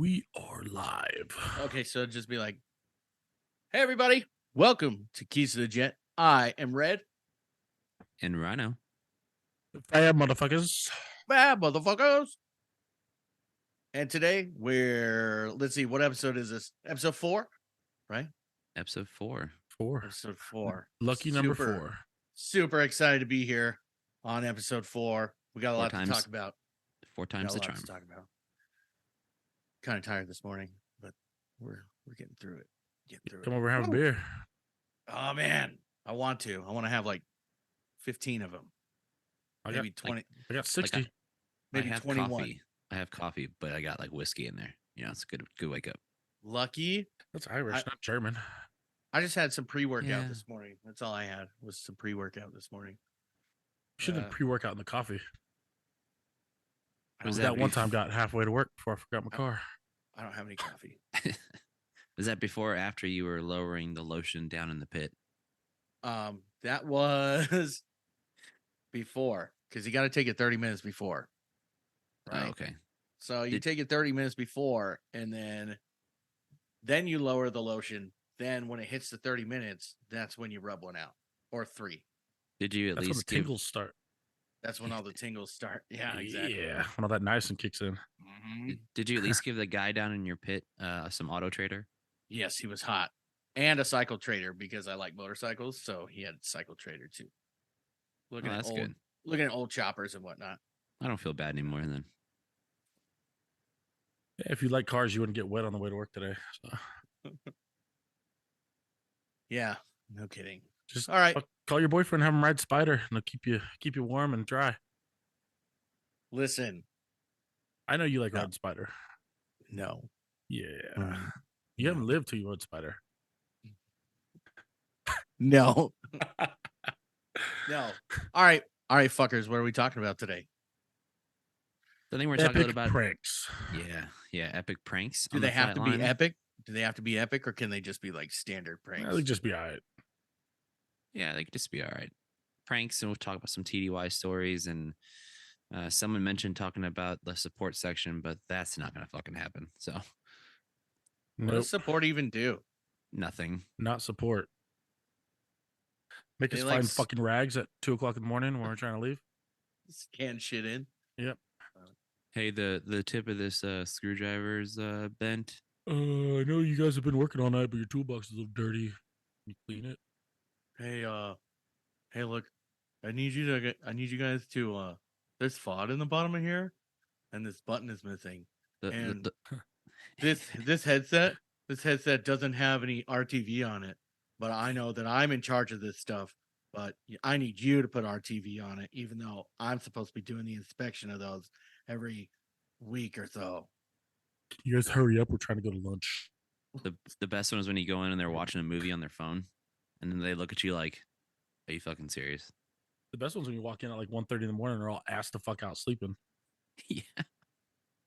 We are live. Okay, so just be like, hey, everybody, welcome to Keys to the Jet. I am Red. And Rhino. Fab motherfuckers. Bad motherfuckers. And today let's see, what episode is this? Episode 4, right? Episode 4. Episode 4. Lucky number 4. Super excited to be here on episode 4. We got a 4 lot times, to talk about. 4 times the charm. Kind of tired this morning, but we're getting through it. Come over, have a beer. Oh man, I want to have like 15 of them. Maybe 20. I got 60. Maybe I have 21. Coffee. I have coffee, but I got like whiskey in there. You know, it's a good wake up. Lucky. That's Irish, not German. I just had some pre-workout this morning. That's all I had was some pre-workout this morning. Should have pre-workout in the coffee. Was that one time got halfway to work before I forgot my car. I don't have any coffee. Was that before or after you were lowering the lotion down in the pit? That was before, because you got to take it 30 minutes before. Right. Oh, okay. So you take it 30 minutes before, and then you lower the lotion. Then when it hits the 30 minutes, that's when you rub one out, or 3. Did you that's least when the tingles start? That's when all the tingles start. Yeah, exactly. Yeah, when all that niacin kicks in. Mm-hmm. Did you at least give the guy down in your pit some Auto Trader? Yes, he was hot. And a cycle trader, because I like motorcycles, so he had cycle trader too. Looking at old choppers and whatnot. I don't feel bad anymore then. Yeah, if you like cars, you wouldn't get wet on the way to work today. So. Yeah, no kidding. Just all right. Call your boyfriend, have him ride Spider, and they'll keep you warm and dry. Listen, I know you like riding Spider. No. Yeah. You haven't lived till you rode Spider. No. No. All right, fuckers. What are we talking about today? I think we're talking about pranks. Yeah, epic pranks. Do they have to be epic? Do they have to be epic, or can they just be like standard pranks? They just be all right. Yeah, they could just be all right. Pranks, and we'll talk about some TDY stories. And someone mentioned talking about the support section, but that's not going to fucking happen. So, what does support even do? Nothing. Not support. Make us find fucking rags at 2:00 in the morning when we're trying to leave. Scan shit in. Yep. Hey, the tip of this screwdriver is bent. I know you guys have been working all night, but your toolbox is a little dirty. Can you clean it? Hey, look, I need you guys to there's FOD in the bottom of here, and this button is missing. This headset doesn't have any RTV on it, but I know that I'm in charge of this stuff. But I need you to put RTV on it, even though I'm supposed to be doing the inspection of those every week or so. You guys hurry up. We're trying to go to lunch. The best one is when you go in and they're watching a movie on their phone, and then they look at you like, "Are you fucking serious?" The best one's when you walk in at like 1:30 in the morning and they're all ass the fuck out sleeping. Yeah.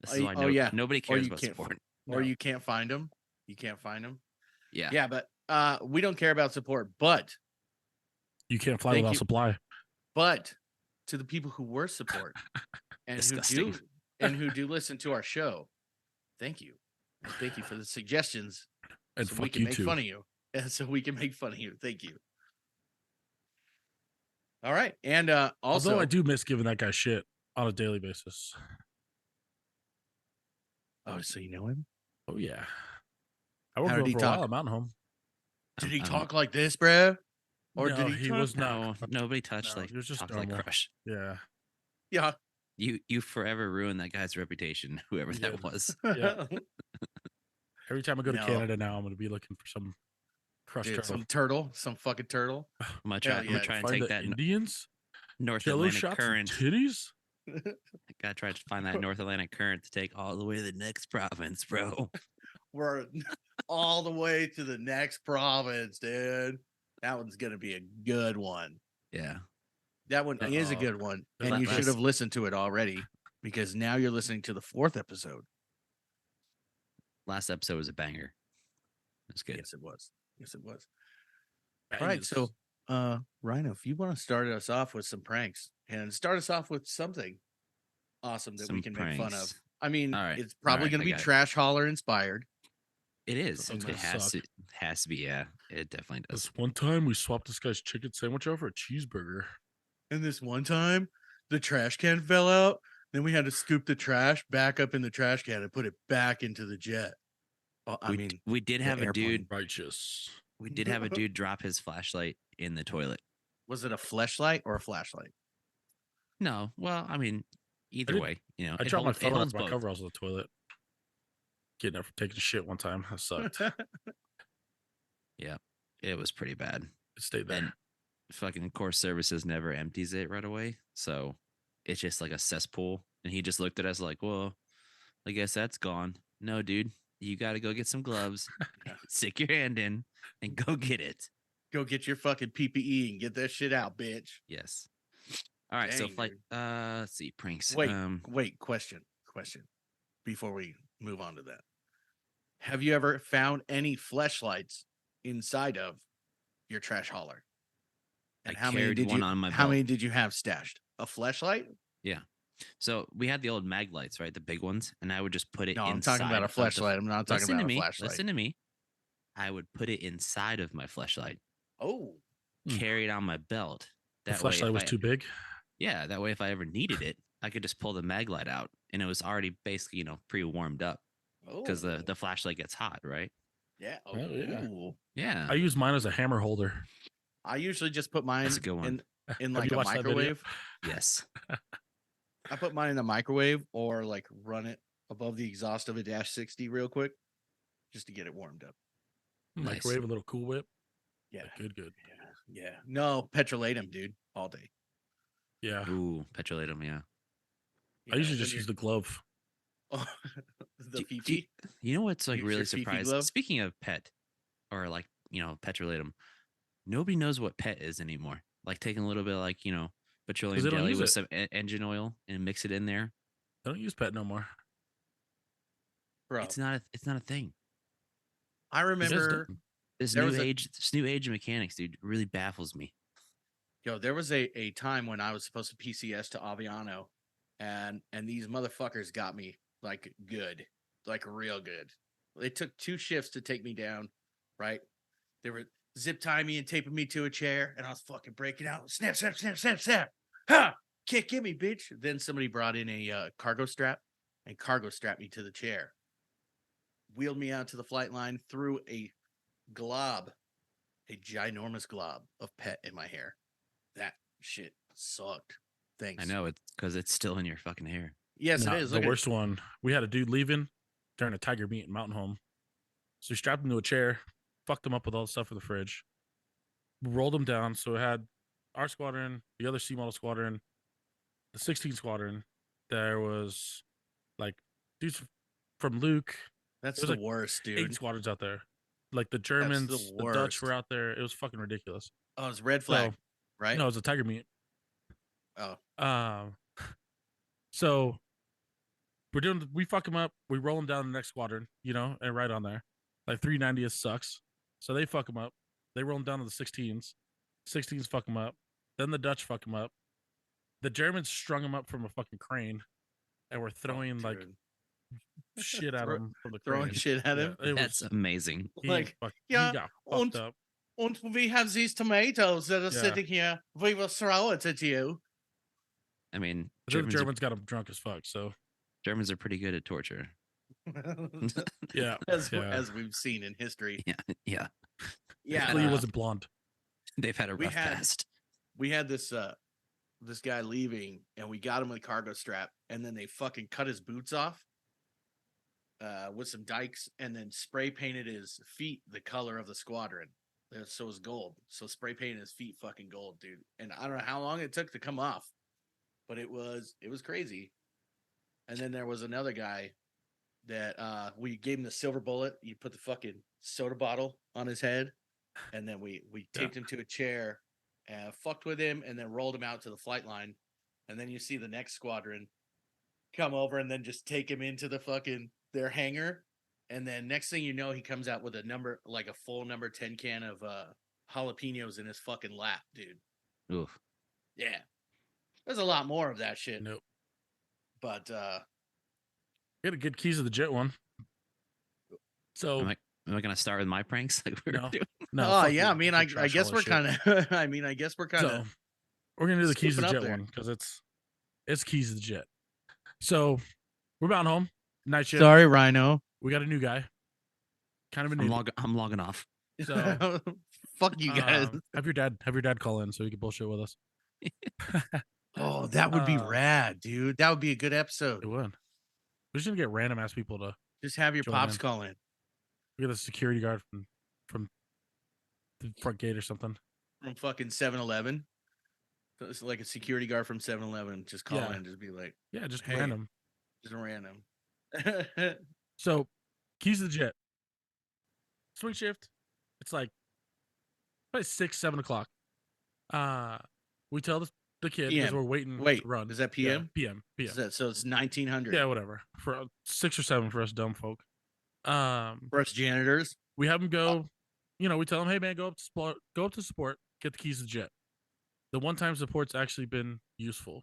This is why nobody cares about support. Or you can't find them. You can't find them. Yeah. Yeah, but we don't care about support, but you can't fly without supply. But to the people who were support and who do listen to our show, thank you. Thank you for the suggestions. And so we can make fun of you. And so we can make fun of you. Thank you. All right. And also, although I do miss giving that guy shit on a daily basis. Oh, so you know him? Oh, yeah. I worked with him for a while at Mountain Home. Did he talk like this, bro? Or no, did he was no, nobody touched like, he was just like Crush. Yeah. Yeah. You forever ruined that guy's reputation, whoever that was. Yeah. Every time I go to Canada now, I'm going to be looking for some Crush turtle. Some fucking turtle. I'm gonna try and take that Indians North Atlantic current. Titties. I gotta try to find that North Atlantic current to take all the way to the next province, bro. We're all the way to the next province, dude. That one's gonna be a good one. Yeah, that one is a good one, and you should have listened to it already because now you're listening to the 4th episode. Last episode was a banger. That's good. Yes, it was. All right, so Rhino, if you want to start us off with some pranks and start us off with something awesome that we can make fun of. I mean, All right. it's probably All right, going I to be got it. trash hauler inspired. It is. Sounds It gonna has suck. to. Has to be. Yeah, it definitely does. This one time we swapped this guy's chicken sandwich out for a cheeseburger. And this one time, the trash can fell out. Then we had to scoop the trash back up in the trash can and put it back into the jet. Well, I mean, we did the have a airplane. dude. Righteous. We did have a dude drop his flashlight in the toilet. Was it a fleshlight or a flashlight? No, well, I mean, either did- way, you know, I it dropped my holds, it phone out holds of my both. coveralls in the toilet. Getting up for taking a shit one time. That sucked. Yeah, it was pretty bad. It stayed there. And fucking course services never empties it right away, so it's just like a cesspool. And he just looked at us like, "Well, I guess that's gone." No, dude, you got to go get some gloves, stick your hand in, and go get it. Go get your fucking PPE and get that shit out, bitch. Yes. All right. So Dang, flight. dude. Let's see. Pranks. Wait. Question. Before we move on to that, have you ever found any fleshlights inside of your trash hauler? And I how many carried did one you? on my How belt. many did you have stashed? A fleshlight? Yeah. So we had the old mag lights, right? The big ones, and I would just put it. No, I'm inside talking about a of the- flashlight. I'm not talking Listen about to a me. flashlight. Listen to me. I would put it inside of my flashlight, Oh, carry it on my belt. The That way, flashlight if was I, too big. yeah, that way if I ever needed it, I could just pull the mag light out, and it was already basically, pre-warmed up because the flashlight gets hot, right? yeah. Oh, yeah. Ooh. Yeah, I use mine as a hammer holder. I usually just put mine that's a good one. in Have like you a watched that video? microwave. Yes. I put mine in the microwave or like run it above the exhaust of a dash 60 real quick just to get it warmed up. Nice. Microwave, a little Cool Whip. Yeah. Good. Yeah. No, petrolatum, dude, all day. Yeah. Ooh, petrolatum. Yeah. I usually then just use the glove. Oh, the Do- do- Fifi. You know what's like Use really your Fifi surprised? glove? Speaking of pet, or like petrolatum, nobody knows what pet is anymore. Like taking a little bit of like petroleum they don't jelly use with it. some engine oil and mix it in there. I don't use pet no more. Bro, It's not a thing. I remember This there new was a- age of mechanics, dude, really baffles me. there was a time when I was supposed to PCS to Aviano and these motherfuckers got me like good, like real good. They took 2 shifts to take me down, right? They were zip tying me and taping me to a chair, and I was fucking breaking out. Snap. Ha! Can't get me, bitch. Then somebody brought in a cargo strap and cargo strapped me to the chair. Wheeled me out to the flight line, threw a ginormous glob of pet in my hair. That shit sucked. Thanks. I know it's because it's still in your fucking hair. Yes, Nah, it is. the Look at worst one. We had a dude leaving during a tiger meet in Mountain Home. So we strapped him to a chair, fucked him up with all the stuff in the fridge, rolled him down. So we had our squadron, the other C model squadron, the 16 squadron. There was like dudes from Luke. That's There's the like worst, 8 dude. squadrons out there. Like the Germans, the Dutch worst. were out there. It was fucking ridiculous. Oh, it's red flag, So, right? No, it was a tiger meet. Oh, So we fuck them up. We roll them down the next squadron, and right on there. Like 390th sucks. So they fuck them up. They roll them down to the 16s. 16s fuck them up. Then the Dutch fuck them up. The Germans strung them up from a fucking crane and were throwing like dude. shit at him from the crane. Throwing shit at him? That's amazing. He Like, he got fucked up. And we have these tomatoes that are Yeah. sitting here. We will throw it at you. I mean, The Germans got him drunk as fuck. So Germans are pretty good at torture. yeah, as we've seen in history. Yeah. Yeah, Luckily he wasn't blonde. They've had a We rough had- past. we had this guy leaving, and we got him with a cargo strap, and then they fucking cut his boots off with some dikes, and then spray painted his feet the color of the squadron. So it was gold. So spray painted his feet fucking gold, dude. And I don't know how long it took to come off, but it was crazy. And then there was another guy that we gave him the silver bullet. You put the fucking soda bottle on his head, and then we taped him to a chair and fucked with him, and then rolled him out to the flight line. And then you see the next squadron come over and then just take him into the fucking their hangar. And then next thing you know, he comes out with a full number 10 can of jalapenos in his fucking lap, dude. Oof. Yeah. There's a lot more of that shit. Nope. But Get a good keys of the jet one. So Am I gonna start with my pranks like we were no, doing? no. Oh fuck yeah, you. I mean, You I trash guess all we're that shit. kind of. I mean, I guess we're kind So of. we're gonna do the keys of scooping the up jet there. one because it's keys of the jet. So we're bound home. Night shift. Sorry, Rhino. We got a new guy. Kind of a new. I'm logging off. So Fuck you guys. have your dad call in so he can bullshit with us. Oh, that would be Uh, rad, dude. That would be a good episode. It would. We're just gonna get random ass people to Just have your join pops in. call in We get a security guard from the front gate or something. from fucking 7-Eleven. So it's like a security guard from 7-Eleven. Just call Yeah. in, just be like, Yeah, just Hey. random. just random. So keys to the jet. Swing shift. It's like probably 6-7 o'clock. We tell the kid because PM. we're waiting Wait, to run. is that Yeah, PM? PM. Is that, so it's 1900 Yeah, whatever. For 6 or 7 for us dumb folk. for us janitors. We have them go. We tell them, hey man, go up to support, get the keys to the jet. The one time support's actually been useful.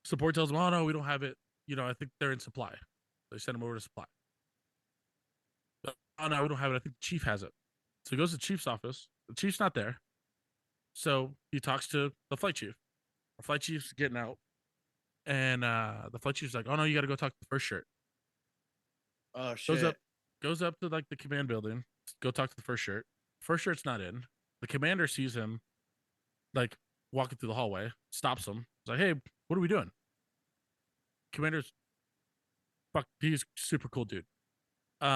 Support tells them, oh no, we don't have it. I think they're in supply. They send them over to supply. Oh no, we don't have it. I think the chief has it. So he goes to the chief's office. The chief's not there. So he talks to the flight chief. The flight chief's getting out. And the flight chief's like, oh no, you got to go talk to the first shirt. Oh shit. Goes up to like the command building. Go talk to the first shirt. First shirt's not in. The commander sees him like walking through the hallway, stops him. He's like, hey, what are we doing? Commander's he's super cool dude. He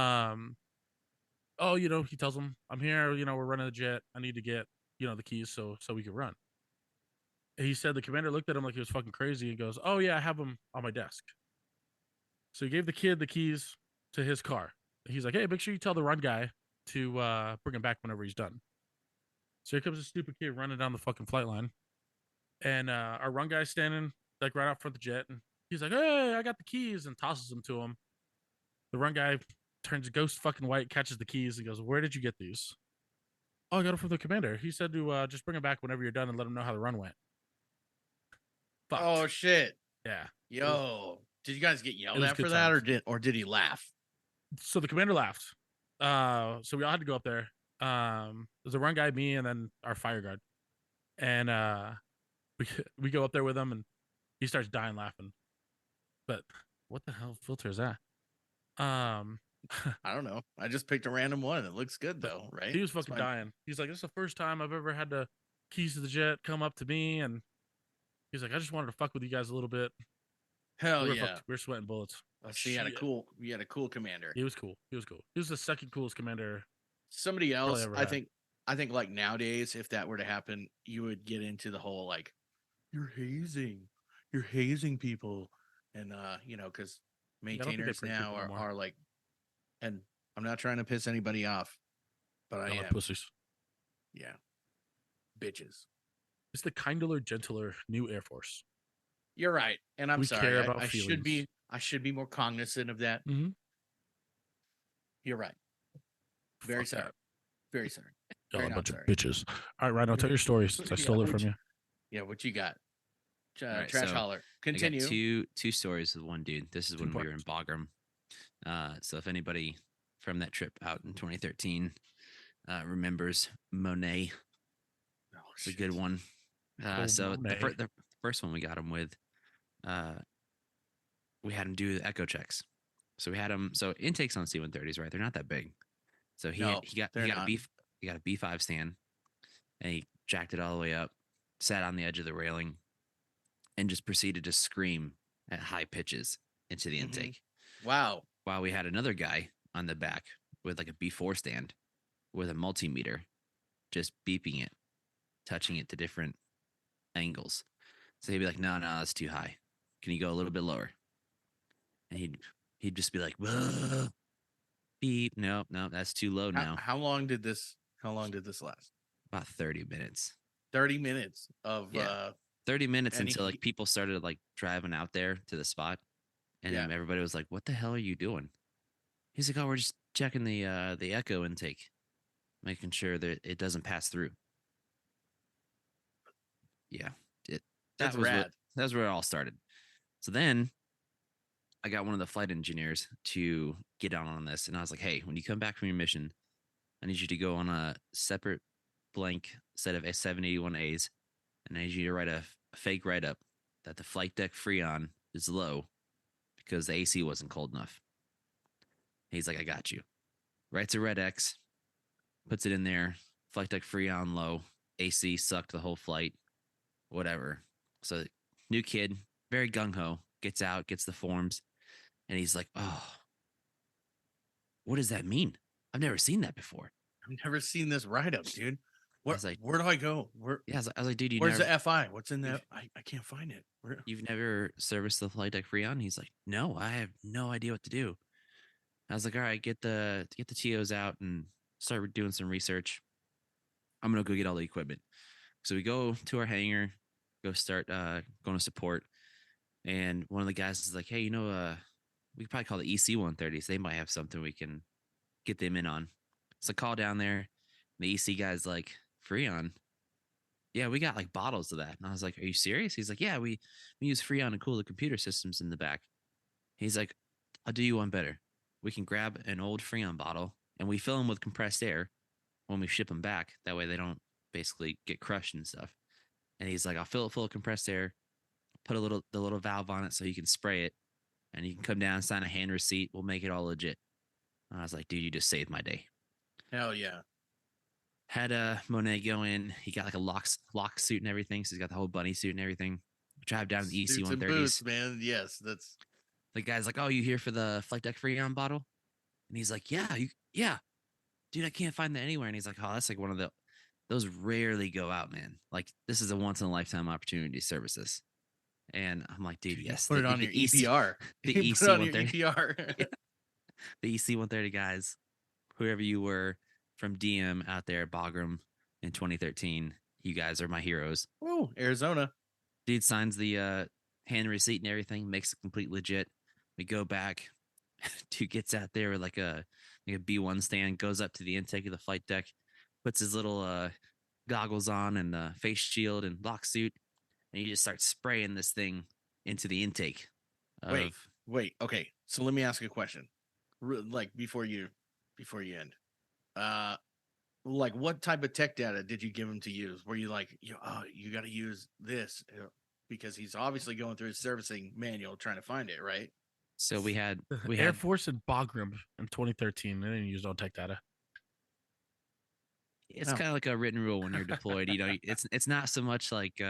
tells him, I'm here, we're running the jet. I need to get, the keys so we can run. He said the commander looked at him like he was fucking crazy and goes, oh yeah, I have them on my desk. So he gave the kid the keys to his car. He's like, hey, make sure you tell the run guy to bring him back whenever he's done. So here comes a stupid kid running down the fucking flight line. And our run guy's standing like right out front of the jet. And he's like, hey, I got the keys, and tosses them to him. The run guy turns ghost fucking white, catches the keys, and goes, where did you get these? Oh, I got them from the commander. He said to just bring them back whenever you're done and let him know how the run went. Fucked. Oh shit. Yeah. Yo. Did you guys get yelled was at for good that, times. or did he laugh? So the commander laughed. So we all had to go up there. There's a run guy, me, and then our fire guard. And we go up there with him, and he starts dying laughing. But what the hell filter is that? I don't know. I just picked a random one. It looks good though, right? He was fucking dying. He's like, this is the first time I've ever had the keys to the jet come up to me, and he's like, I just wanted to fuck with you guys a little bit. Hell we yeah. were sweating bullets. So you had a cool commander. He was cool. He was the second coolest commander. Somebody else, ever I had. think like nowadays, if that were to happen, you would get into the whole like, you're hazing people, and because maintainers now are like, and I'm not trying to piss anybody off, but I am. Pussies. Yeah, bitches. It's the kinder, gentler new Air Force. You're right, and I'm We sorry. care about I should feelings. be more cognizant of that. Mm-hmm. You're right. Very sorry. Very sorry. Y'all Very a not bunch sorry. of bitches. All right, Rhino, tell your story since I stole it from you. Yeah, what you got? Right, Trash so holler. I got Continue. two stories with one dude. This is when we were in Bagram. So if anybody from that trip out in 2013 remembers Monet, it's a good one. So the first one we got him with, we had him do the echo checks. So we had him. So intakes on C-130s, right? They're not that big. So he got a B5 stand, and he jacked it all the way up, sat on the edge of the railing, and just proceeded to scream at high pitches into the intake. Wow. While we had another guy on the back with like a B4 stand with a multimeter, just beeping it, touching it to different angles. So he'd be like, no, that's too high. Can you go a little bit lower? And he'd just be like, whoa, beep. No, that's too low now. How long did this last? About 30 minutes. 30 minutes of 30 minutes and until like people started like driving out there to the spot, and everybody was like, what the hell are you doing? He's like, oh, we're just checking the echo intake, making sure that it doesn't pass through. Yeah, that's rad. That's where it all started. So then I got one of the flight engineers to get on this, and I was like, hey, when you come back from your mission, I need you to go on a separate blank set of A781As, and I need you to write a fake write up that the flight deck freon is low because the AC wasn't cold enough. He's like, I got you. Writes a red X, puts it in there, flight deck freon low, AC sucked the whole flight, whatever. So, new kid, very gung ho, gets out, gets the forms, and he's like, oh, what does that mean? I've never seen that before. I've never seen this write up, dude. was like- Where do I go? Where Yeah, I was like, dude, where's the FI? What's in you've- that? I can't find it. Where? you've never serviced the flight deck freon? He's like, no, I have no idea what to do. I was like, all right, get the TOs out and start doing some research. I'm gonna go get all the equipment. So we go to our hangar, go start going to support. And one of the guys is like, hey, we could probably call the EC-130s. They might have something we can get them in on. So call down there. The EC guy's like, Freon? Yeah, we got like bottles of that. And I was like, are you serious? He's like, yeah, we use Freon to cool the computer systems in the back. He's like, I'll do you one better. We can grab an old Freon bottle and we fill them with compressed air when we ship them back. That way they don't basically get crushed and stuff. And he's like, I'll fill it full of compressed air, put the little valve on it so you can spray it, and you can come down, sign a hand receipt. We'll make it all legit. And I was like, dude, you just saved my day. Hell yeah. Had Monet go in. He got like a lock suit and everything. So he's got the whole bunny suit and everything. Drive down to the Suits and EC-130s. boots, man. Yes, that's The guy's like, oh, you here for the flight deck Freon bottle? And he's like, yeah, yeah. Dude, I can't find that anywhere. And he's like, oh, that's like one of those rarely go out, man. Like, this is a once in a lifetime opportunity to service this. And I'm like, dude, yes. put it on your EC EPR. the You put it on your EC-130. EPR. Yeah. The EC-130 guys, whoever you were from DM out there at Bagram in 2013, you guys are my heroes. Oh, Arizona. Dude signs the hand receipt and everything, makes it complete legit. We go back. Dude gets out there with like a B1 stand, goes up to the intake of the flight deck, puts his little goggles on and the face shield and lock suit, and he just starts spraying this thing into the intake. Wait. Okay. So let me ask you a question. Like before you end. Like what type of tech data did you give him to use? Were you like, you got to use this because he's obviously going through his servicing manual trying to find it, right? So we had Air Force in Bagram in 2013. They didn't use no tech data. It's Oh. kind of like a written rule when you're deployed. It's not so much like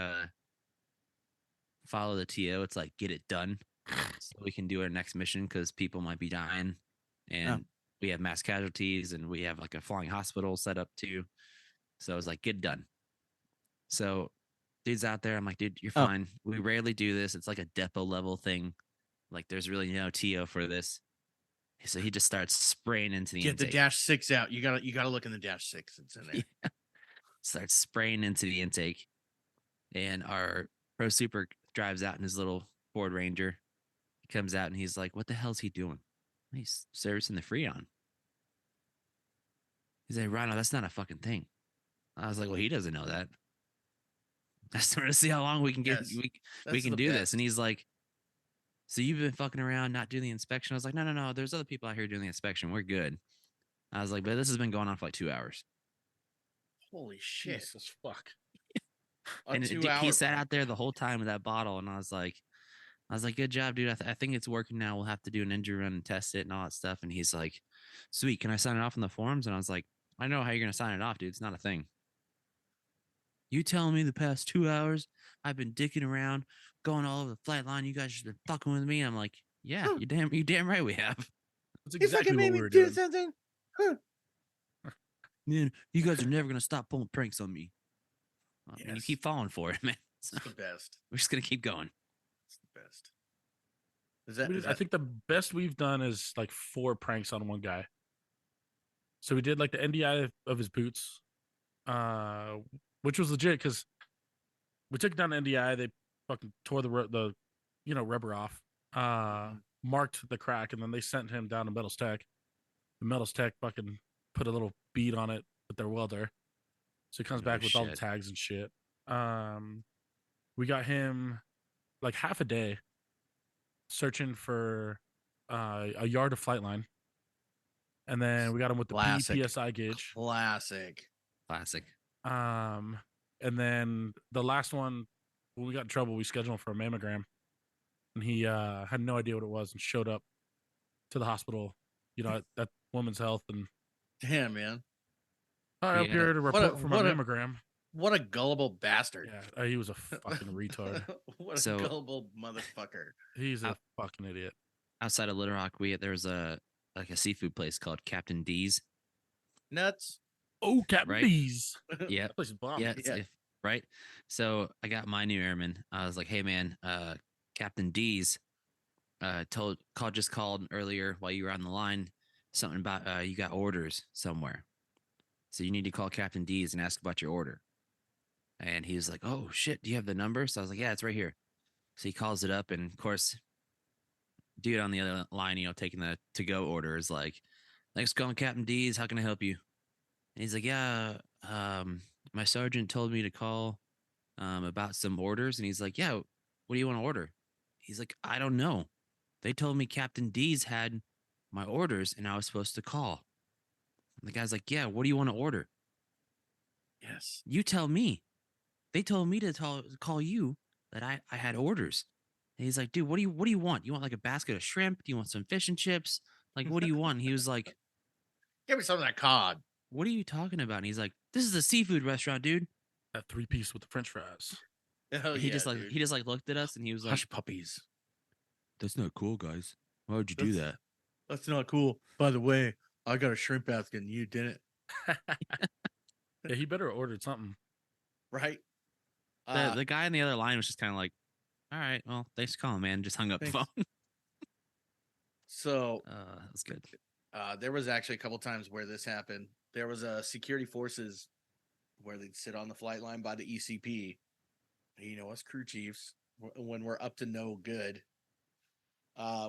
follow the TO. It's like get it done so we can do our next mission because people might be dying and we have mass casualties and we have like a flying hospital set up too. So it's like get it done. So dude's out there. I'm like, dude, you're fine. We rarely do this. It's like a depot level thing. Like there's really no TO for this. So he just starts spraying into the Get intake. the -6 out. You gotta look in the -6. It's in there. Yeah. Starts spraying into the intake. And our pro super drives out in his little Ford Ranger. He comes out and he's like, what the hell's he doing? He's servicing the Freon. He's like, Rhino, that's not a fucking thing. I was like, well, he doesn't know that. I started to see how long we can get. Yes, we can the do this. best. And he's like, so you've been fucking around, not doing the inspection. I was like, no. There's other people out here doing the inspection. We're good. I was like, but this has been going on for like 2 hours. Holy shit. Jesus fuck. And he sat out there the whole time with that bottle. And I was like, good job, dude. I think it's working now. We'll have to do an injury run and test it and all that stuff. And he's like, sweet. Can I sign it off in the forums? And I was like, I know how you're going to sign it off, dude. It's not a thing. You telling me the past 2 hours I've been dicking around, going all over the flight line. You guys just been fucking with me. I'm like, yeah, you damn right we have. That's He exactly fucking what made we me were do doing. something. Huh. Man, you guys are never going to stop pulling pranks on me. And you Yes. keep falling for it, man. So It's the best. we're just going to keep going. It's the best. Is I that think the best we've done is like 4 pranks on one guy. So we did like the NDI of his boots, which was legit because we took down the NDI. They fucking tore the rubber off, marked the crack, and then they sent him down to Metals Tech. The Metals Tech fucking put a little bead on it with their welder, so he comes Oh, back with all the shit. tags and shit. We got him like half a day searching for a yard of flight line, and then we got him with the Classic. PSI gauge. Classic. And then the last one, when we got in trouble, we scheduled him for a mammogram, and he had no idea what it was and showed up to the hospital, at Women's Health, and Damn, man. I'm Yeah. here to report for my what a- mammogram. What a gullible bastard. Yeah, he was a fucking retard. What a So- gullible motherfucker. He's a Out- fucking idiot. Outside of Little Rock, there was a seafood place called Captain D's. Nuts. Oh, Captain Right? D's. Yep. That place is bomb. Yeah, it's Yeah. right. So I got my new airman. I was like, "Hey, man, Captain D's just called earlier while you were on the line. Something about you got orders somewhere, so you need to call Captain D's and ask about your order." And he was like, "Oh shit, do you have the number?" So I was like, "Yeah, it's right here." So he calls it up, and of course, dude on the other line, taking the to-go order is like, "Thanks for calling Captain D's. How can I help you?" And he's like, "Yeah, my sergeant told me to call about some orders." And he's like, "Yeah, what do you want to order?" He's like, "I don't know. They told me Captain D's had my orders and I was supposed to call." And the guy's like, "Yeah, what do you want to order?" Yes. "You tell me. They told me to call you that I had orders." And he's like, "Dude, what do you want? You want like a basket of shrimp? Do you want some fish and chips? Like, what do you want?" And he was like, Give me some of that cod. "What are you talking about?" And he's like, "This is a seafood restaurant, dude." That 3-piece with the French fries. Oh, He yeah, just dude. looked at us and he was like, Hush puppies. "That's not cool, guys. Why would you do that?" That's not cool. By the way, I got a shrimp basket and you didn't. Yeah, he better have ordered something. Right? The guy on the other line was just kind of like, "All right, well, thanks for calling, man." Just hung up the Thanks. phone. So That's good. there was actually a couple times where this happened. There was a security forces where they'd sit on the flight line by the ECP. Us crew chiefs, when we're up to no good,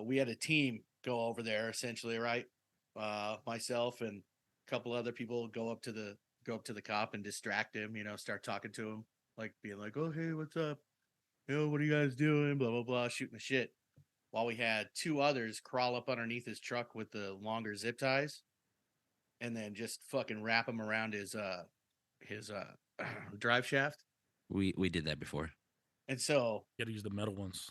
we had a team go over there essentially, right? Myself and a couple other people go up to the cop and distract him, start talking to him, like being like, "Oh, hey, what's up? What are you guys doing?" Blah, blah, blah, shooting the shit. While we had two others crawl up underneath his truck with the longer zip ties and then just fucking wrap him around his drive shaft. We did that before. And so You got to use the metal ones.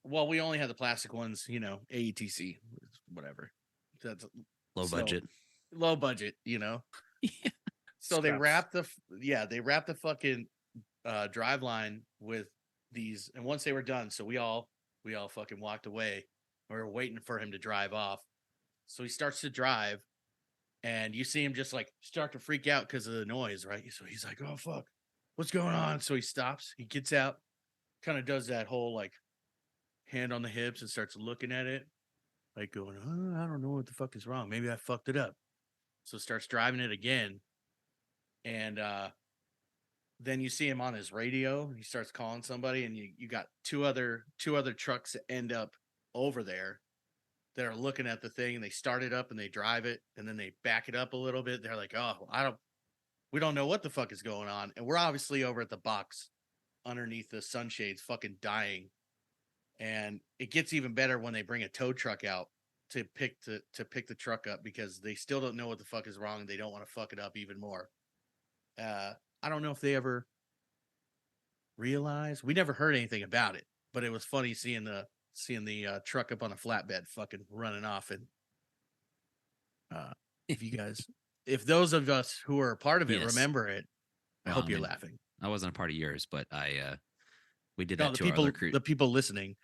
well, we only had the plastic ones, AETC, whatever. That's Low so budget. low budget, Yeah. So they Scraps. wrapped the fucking drive line with these, and once they were done, so we all fucking walked away. We were waiting for him to drive off. So he starts to drive, and you see him just like start to freak out because of the noise, right? So he's like, "Oh fuck, what's going on?" So he stops, he gets out, kind of does that whole like hand on the hips and starts looking at it, like going, "Oh, I don't know what the fuck is wrong. Maybe I fucked it up." So starts driving it again. And then you see him on his radio. He starts calling somebody, and you got two other trucks that end up over there that are looking at the thing, and they start it up and they drive it, and then they back it up a little bit. They're like, "Oh, we don't know what the fuck is going on." And we're obviously over at the box underneath the sunshades, fucking dying. And it gets even better when they bring a tow truck out to pick the truck up, because they still don't know what the fuck is wrong, and they don't want to fuck it up even more. I don't know if they ever realized. We never heard anything about it, but it was funny seeing the truck up on a flatbed fucking running off. And if those of us who are a part of it Yes. remember it, I Well, hope I you're mean, laughing. I wasn't a part of yours, but we did No, that the to our other crew. the people listening.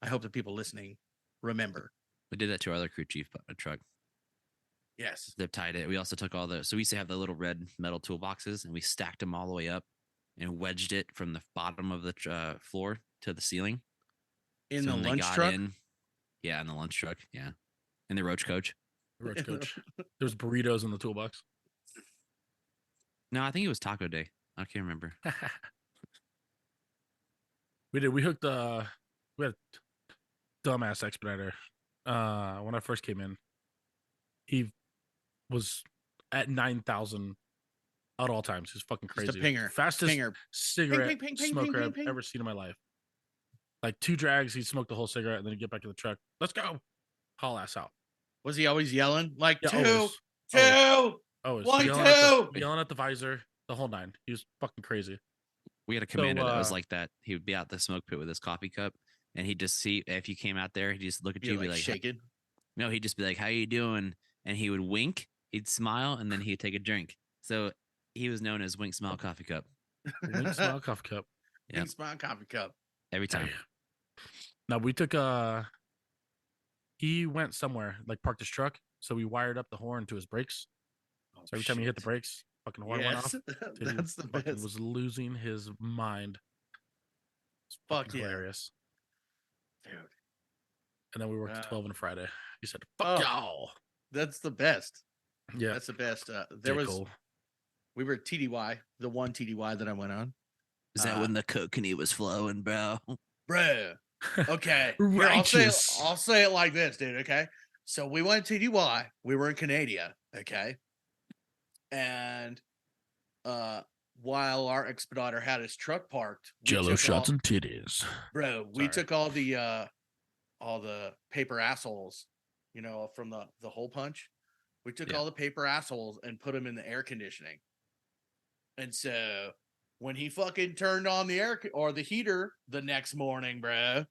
I hope the people listening remember. We did that to our other crew chief truck. Yes. Zip tied it. We also took so we used to have the little red metal toolboxes, and we stacked them all the way up and wedged it from the bottom of the floor to the ceiling. In So the when they lunch got truck. yeah, in the lunch truck, yeah, in the roach coach. The roach coach. There's burritos in the toolbox. No, I think it was Taco Day. I can't remember. We did. We hooked. We had a dumbass expediter. When I first came in, he was at 9,000 at all times. He's fucking crazy. Just a pinger. Fastest Pinger. cigarette Ping, ping, ping, ping, smoker ping, I've ping. ever seen in my life. Like 2 drags, he'd smoke the whole cigarette, and then he'd get back to the truck. Let's go. Haul ass out. Was he always yelling like Yeah, two, always. two, Always. one, Yelling two? yelling at the visor, the whole nine. He was fucking crazy. We had a commander that was like that. He would be out the smoke pit with his coffee cup, and he'd just see if you came out there, he'd just look at you, and be like, shaking. no, he'd just be like, "How you doing?" And he would wink, he'd smile, and then he'd take a drink. So he was known as Wink Smile Coffee Cup. Wink, smile, coffee cup. Yeah, Wink, smile, coffee cup. every time. Damn. Now we took he went somewhere, like parked his truck, so we wired up the horn to his brakes. Oh, So every time he hit the brakes, fucking horn went off. yes, Dude, he that's the fucking best. was losing his mind. It's Fuck fucking yeah. hilarious. Dude, And then we worked Wow. 12 on a Friday. He said, "Fuck Oh. y'all." that's the best. Yeah, That's the best. J. Cole. We were at TDY, the one TDY that I went on. Is that when the cocaine was flowing, bro? Bruh. Okay. Here, Righteous. I'll say it like this, dude. Okay. So we went to TDY. We were in Canada. Okay. And while our expediter had his truck parked, we Jello took shots all, and titties. bro, we Sorry. took all the paper assholes, you know, from the hole punch. We took Yeah. all the paper assholes and put them in the air conditioning. And so when he fucking turned on the air or the heater the next morning, bro,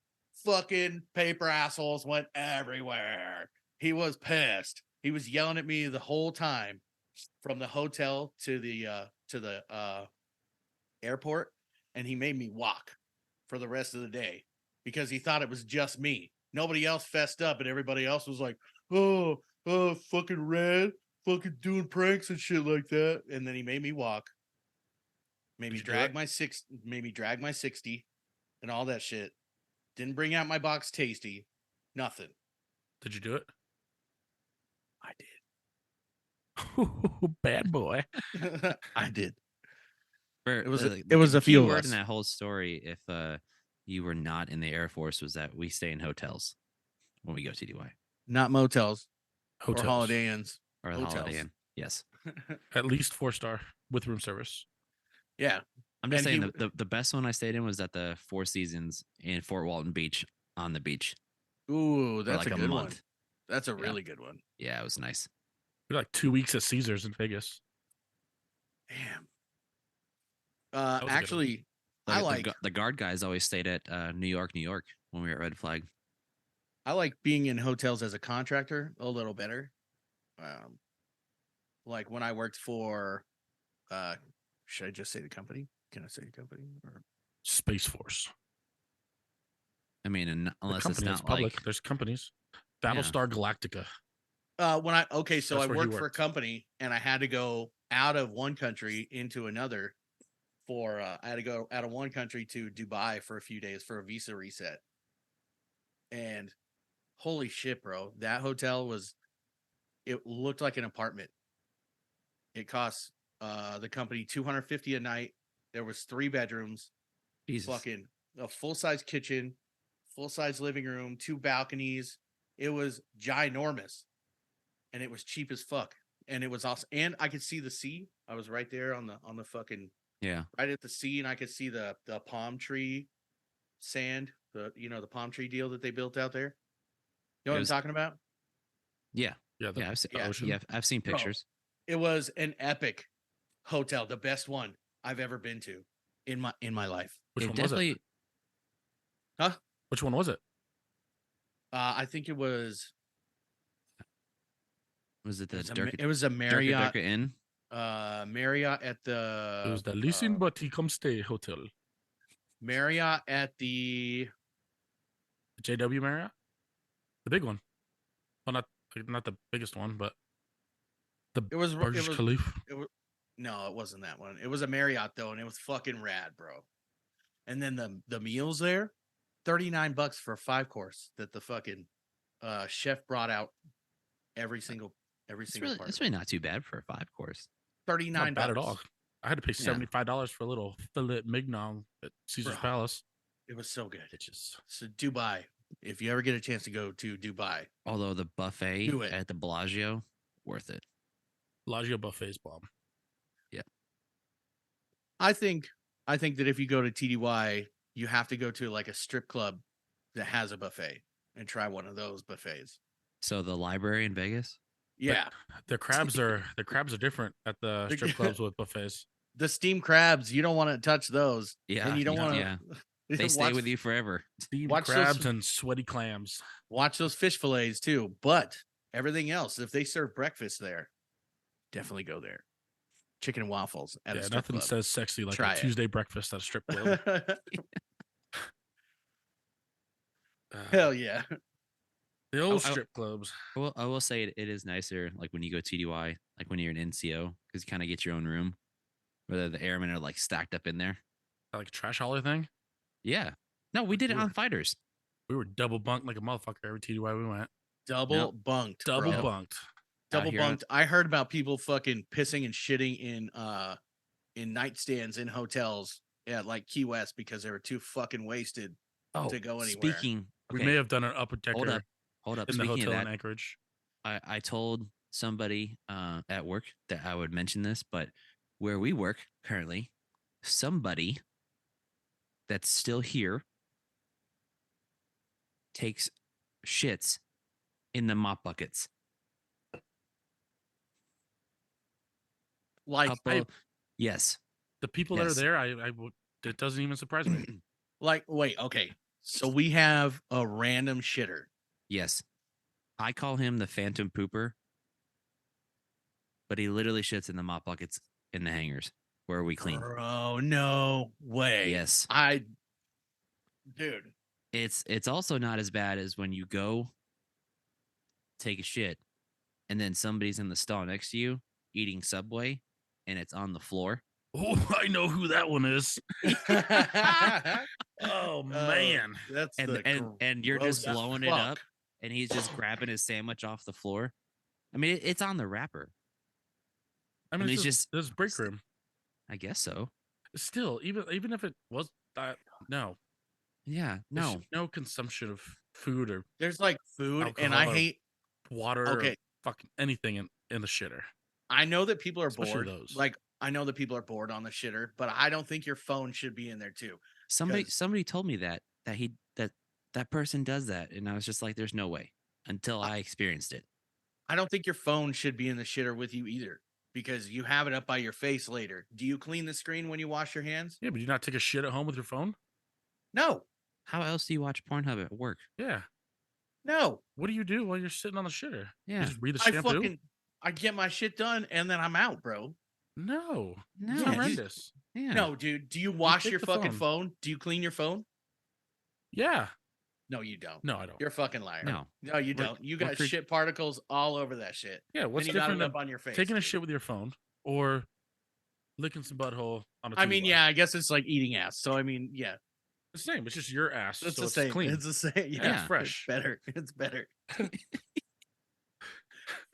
fucking paper assholes went everywhere. He was pissed. He was yelling at me the whole time from the hotel to the airport, and he made me walk for the rest of the day because he thought it was just me. Nobody else fessed up, and everybody else was like, "Oh, fucking red, fucking doing pranks and shit like that." And then he made me walk. Made me Did you do drag it? my 60 and all that shit. Didn't bring out my box tasty. Nothing. Did you do it? I Bad boy. did. I did. For, It was a- the- it was the a few key of word us. in that whole story. If you were not in the Air Force, was that we stay in hotels when we go TDY Not motels Hotels. or Holiday Inns. or the Hotels. Holiday Inn. Yes, At least 4-star with room service. Yeah. I'm just And saying the best one I stayed in was at the Four Seasons in Fort Walton Beach on the beach. Ooh, for that's like a good one. month. That's a Yeah. really good one. Yeah, it was nice. We had like 2 weeks at Caesars in Vegas. Damn. was a good one. Actually, I like the guard guys always stayed at New York when we were at Red Flag. I like being in hotels as a contractor a little better. Like when I worked for should I just say the company? Can I say the company? Or Space Force. I mean, The unless it's company is not public. like There's companies. Battlestar Galactica. so I That's where he worked for a worked. company and I had to go out of one country into another for I had to go out of one country to Dubai for a few days for a visa reset. And holy shit, bro, that hotel it looked like an apartment. It cost the company $250 a night. There was 3 bedrooms, Jesus. fucking a full-size kitchen, full-size living room, 2 balconies. It was ginormous. And it was cheap as fuck. And it was awesome. And I could see the sea. I was right there on the fucking Yeah. right at the sea, and I could see the palm tree sand, the palm tree deal that they built out there. You know what I'm talking about? Yeah. Yeah, the Yeah. I've seen, yeah. ocean. yeah. I've seen Bro. pictures. It was an epic hotel, the best one I've ever been to in my life. Which It one was it? definitely. Huh? Which one was it? I think it was Was it the it was a Marriott Durka Inn? Marriott at the It was the Listen But He Come Stay Hotel. Marriott at the The JW Marriott? The big one. Well, not the biggest one, but the it was Burj Khalifa. no, it wasn't that one. It was a Marriott though, and it was fucking rad, bro. And then the meals there, $39 for a 5-course that the fucking chef brought out every single It's part. really not too bad for a 5-course. $39 Not bad at all. I had to pay Yeah. $75 for a little filet mignon at Caesar's Bro. Palace. It was so good. Bitches. So Dubai, if you ever get a chance to go to Dubai, Although the buffet Do it. at the Bellagio, worth it. Bellagio buffet's bomb. I think that if you go to TDY, you have to go to like a strip club that has a buffet and try one of those buffets. So the library in Vegas. Yeah, The crabs are different at the strip clubs with buffets. the steamed crabs, you don't want to touch those. Yeah, And you don't you- want to yeah. They stay with you forever. Steamed Watch crabs those- and sweaty clams. watch those fish fillets too. But everything else, if they serve breakfast there, definitely go there. Chicken and waffles at a Yeah, strip nothing club. says sexy like Try a it. Tuesday breakfast at a strip club. Hell yeah. The old I- strip clubs. Well, I will say it is nicer, like when you go TDY, like when you're an NCO, because you kind of get your own room, whether the airmen are like stacked up in there. Like a trash hauler thing. Yeah. No, we did it Sure. on fighters. We were double bunked like a motherfucker every TDY we went. Double bunked. Double bro. bunked. Double here on- bunked. I heard about people fucking pissing and shitting in nightstands in hotels at like Key West because they were too fucking wasted Oh, to go anywhere. Speaking, we okay, may have done an upper decker hold up. in the Speaking hotel of in that, Anchorage. I told somebody at work that I would mention this, but where we work currently, somebody that's still here takes shits in the mop buckets. Like Yes. The people Yes. that are there, I would. It doesn't even surprise me. wait, okay. So we have a random shitter. Yes. I call him the phantom pooper, but he literally shits in the mop buckets in the hangars where we clean. Bro, no way. Yes. Dude. It's also not as bad as when you go take a shit and then somebody's in the stall next to you eating Subway and it's on the floor. Oh, I know who that one is. Oh man. That's And you're gross just as blowing it fuck. up and he's just grabbing his sandwich off the floor. I mean, it's on the wrapper. I mean, it's it's just just- this break room. I guess so. Still, even if it was that, no, Yeah. there No. should be no consumption of food or There's like food, and I Alcohol or- hate. water Okay. or fucking anything in the shitter. I know that people are Especially bored. those. Like I know that people are bored on the shitter, but I don't think your phone should be in there too. Somebody 'Cause- somebody told me that person does that, and I was just like, "There's no way." Until I experienced it. I don't think your phone should be in the shitter with you either, because you have it up by your face later. Do you clean the screen when you wash your hands? Yeah, but you not take a shit at home with your phone? No, How else do you watch Pornhub at work? Yeah. no. What do you do while you're sitting on the shitter? Yeah. You just read the I shampoo? I get my shit done and then I'm out, bro. No. No, It's Yeah, horrendous. Yeah. No, dude. Do you wash take your the fucking phone. phone? Do you clean your phone? Yeah. No, you don't. No, I don't. You're a fucking liar. No. No, you We're- don't. You we're got cre- shit particles all over that shit. Yeah, what's and you got different it up than on your face? taking a dude. shit with your phone or licking some butthole on a I mean, TDY? yeah, I guess it's like eating ass. So I mean, yeah, It's the same. It's just your ass. it's so the it's same. clean. It's the same. Yeah, Yeah, it's fresh. better. It's better.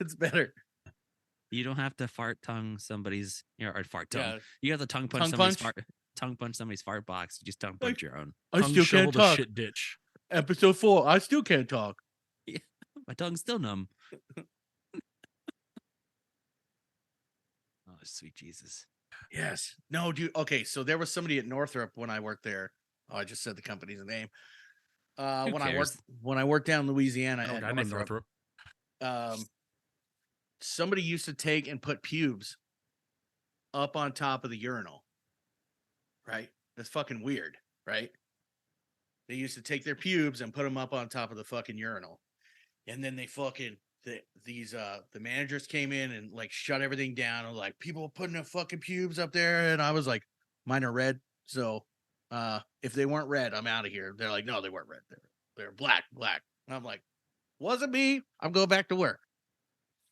It's better. You don't have to fart tongue somebody's or fart tongue. Yeah. You have to tongue punch Tongue somebody's punch? tongue punch somebody's fart box. You just tongue punch your own. I Tongue still shovel can't the talk. shit ditch. Episode 4. I still can't talk. My tongue's still numb. Oh, sweet Jesus. Yes. No, dude. Okay, so there was somebody at Northrop when I worked there. Oh, I just said the company's name. Who cares? When I worked down in Louisiana I know a at guy named Northrop, Northrop. somebody used to take and put pubes up on top of the urinal. Right? That's fucking weird, right? They used to take their pubes and put them up on top of the fucking urinal. And then they fucking the managers came in and like shut everything down and like people putting their fucking pubes up there. And I was like, mine are red. So if they weren't red, I'm out of here. They're like, no, they weren't red. They're black. And I'm like, wasn't me. I'm going back to work.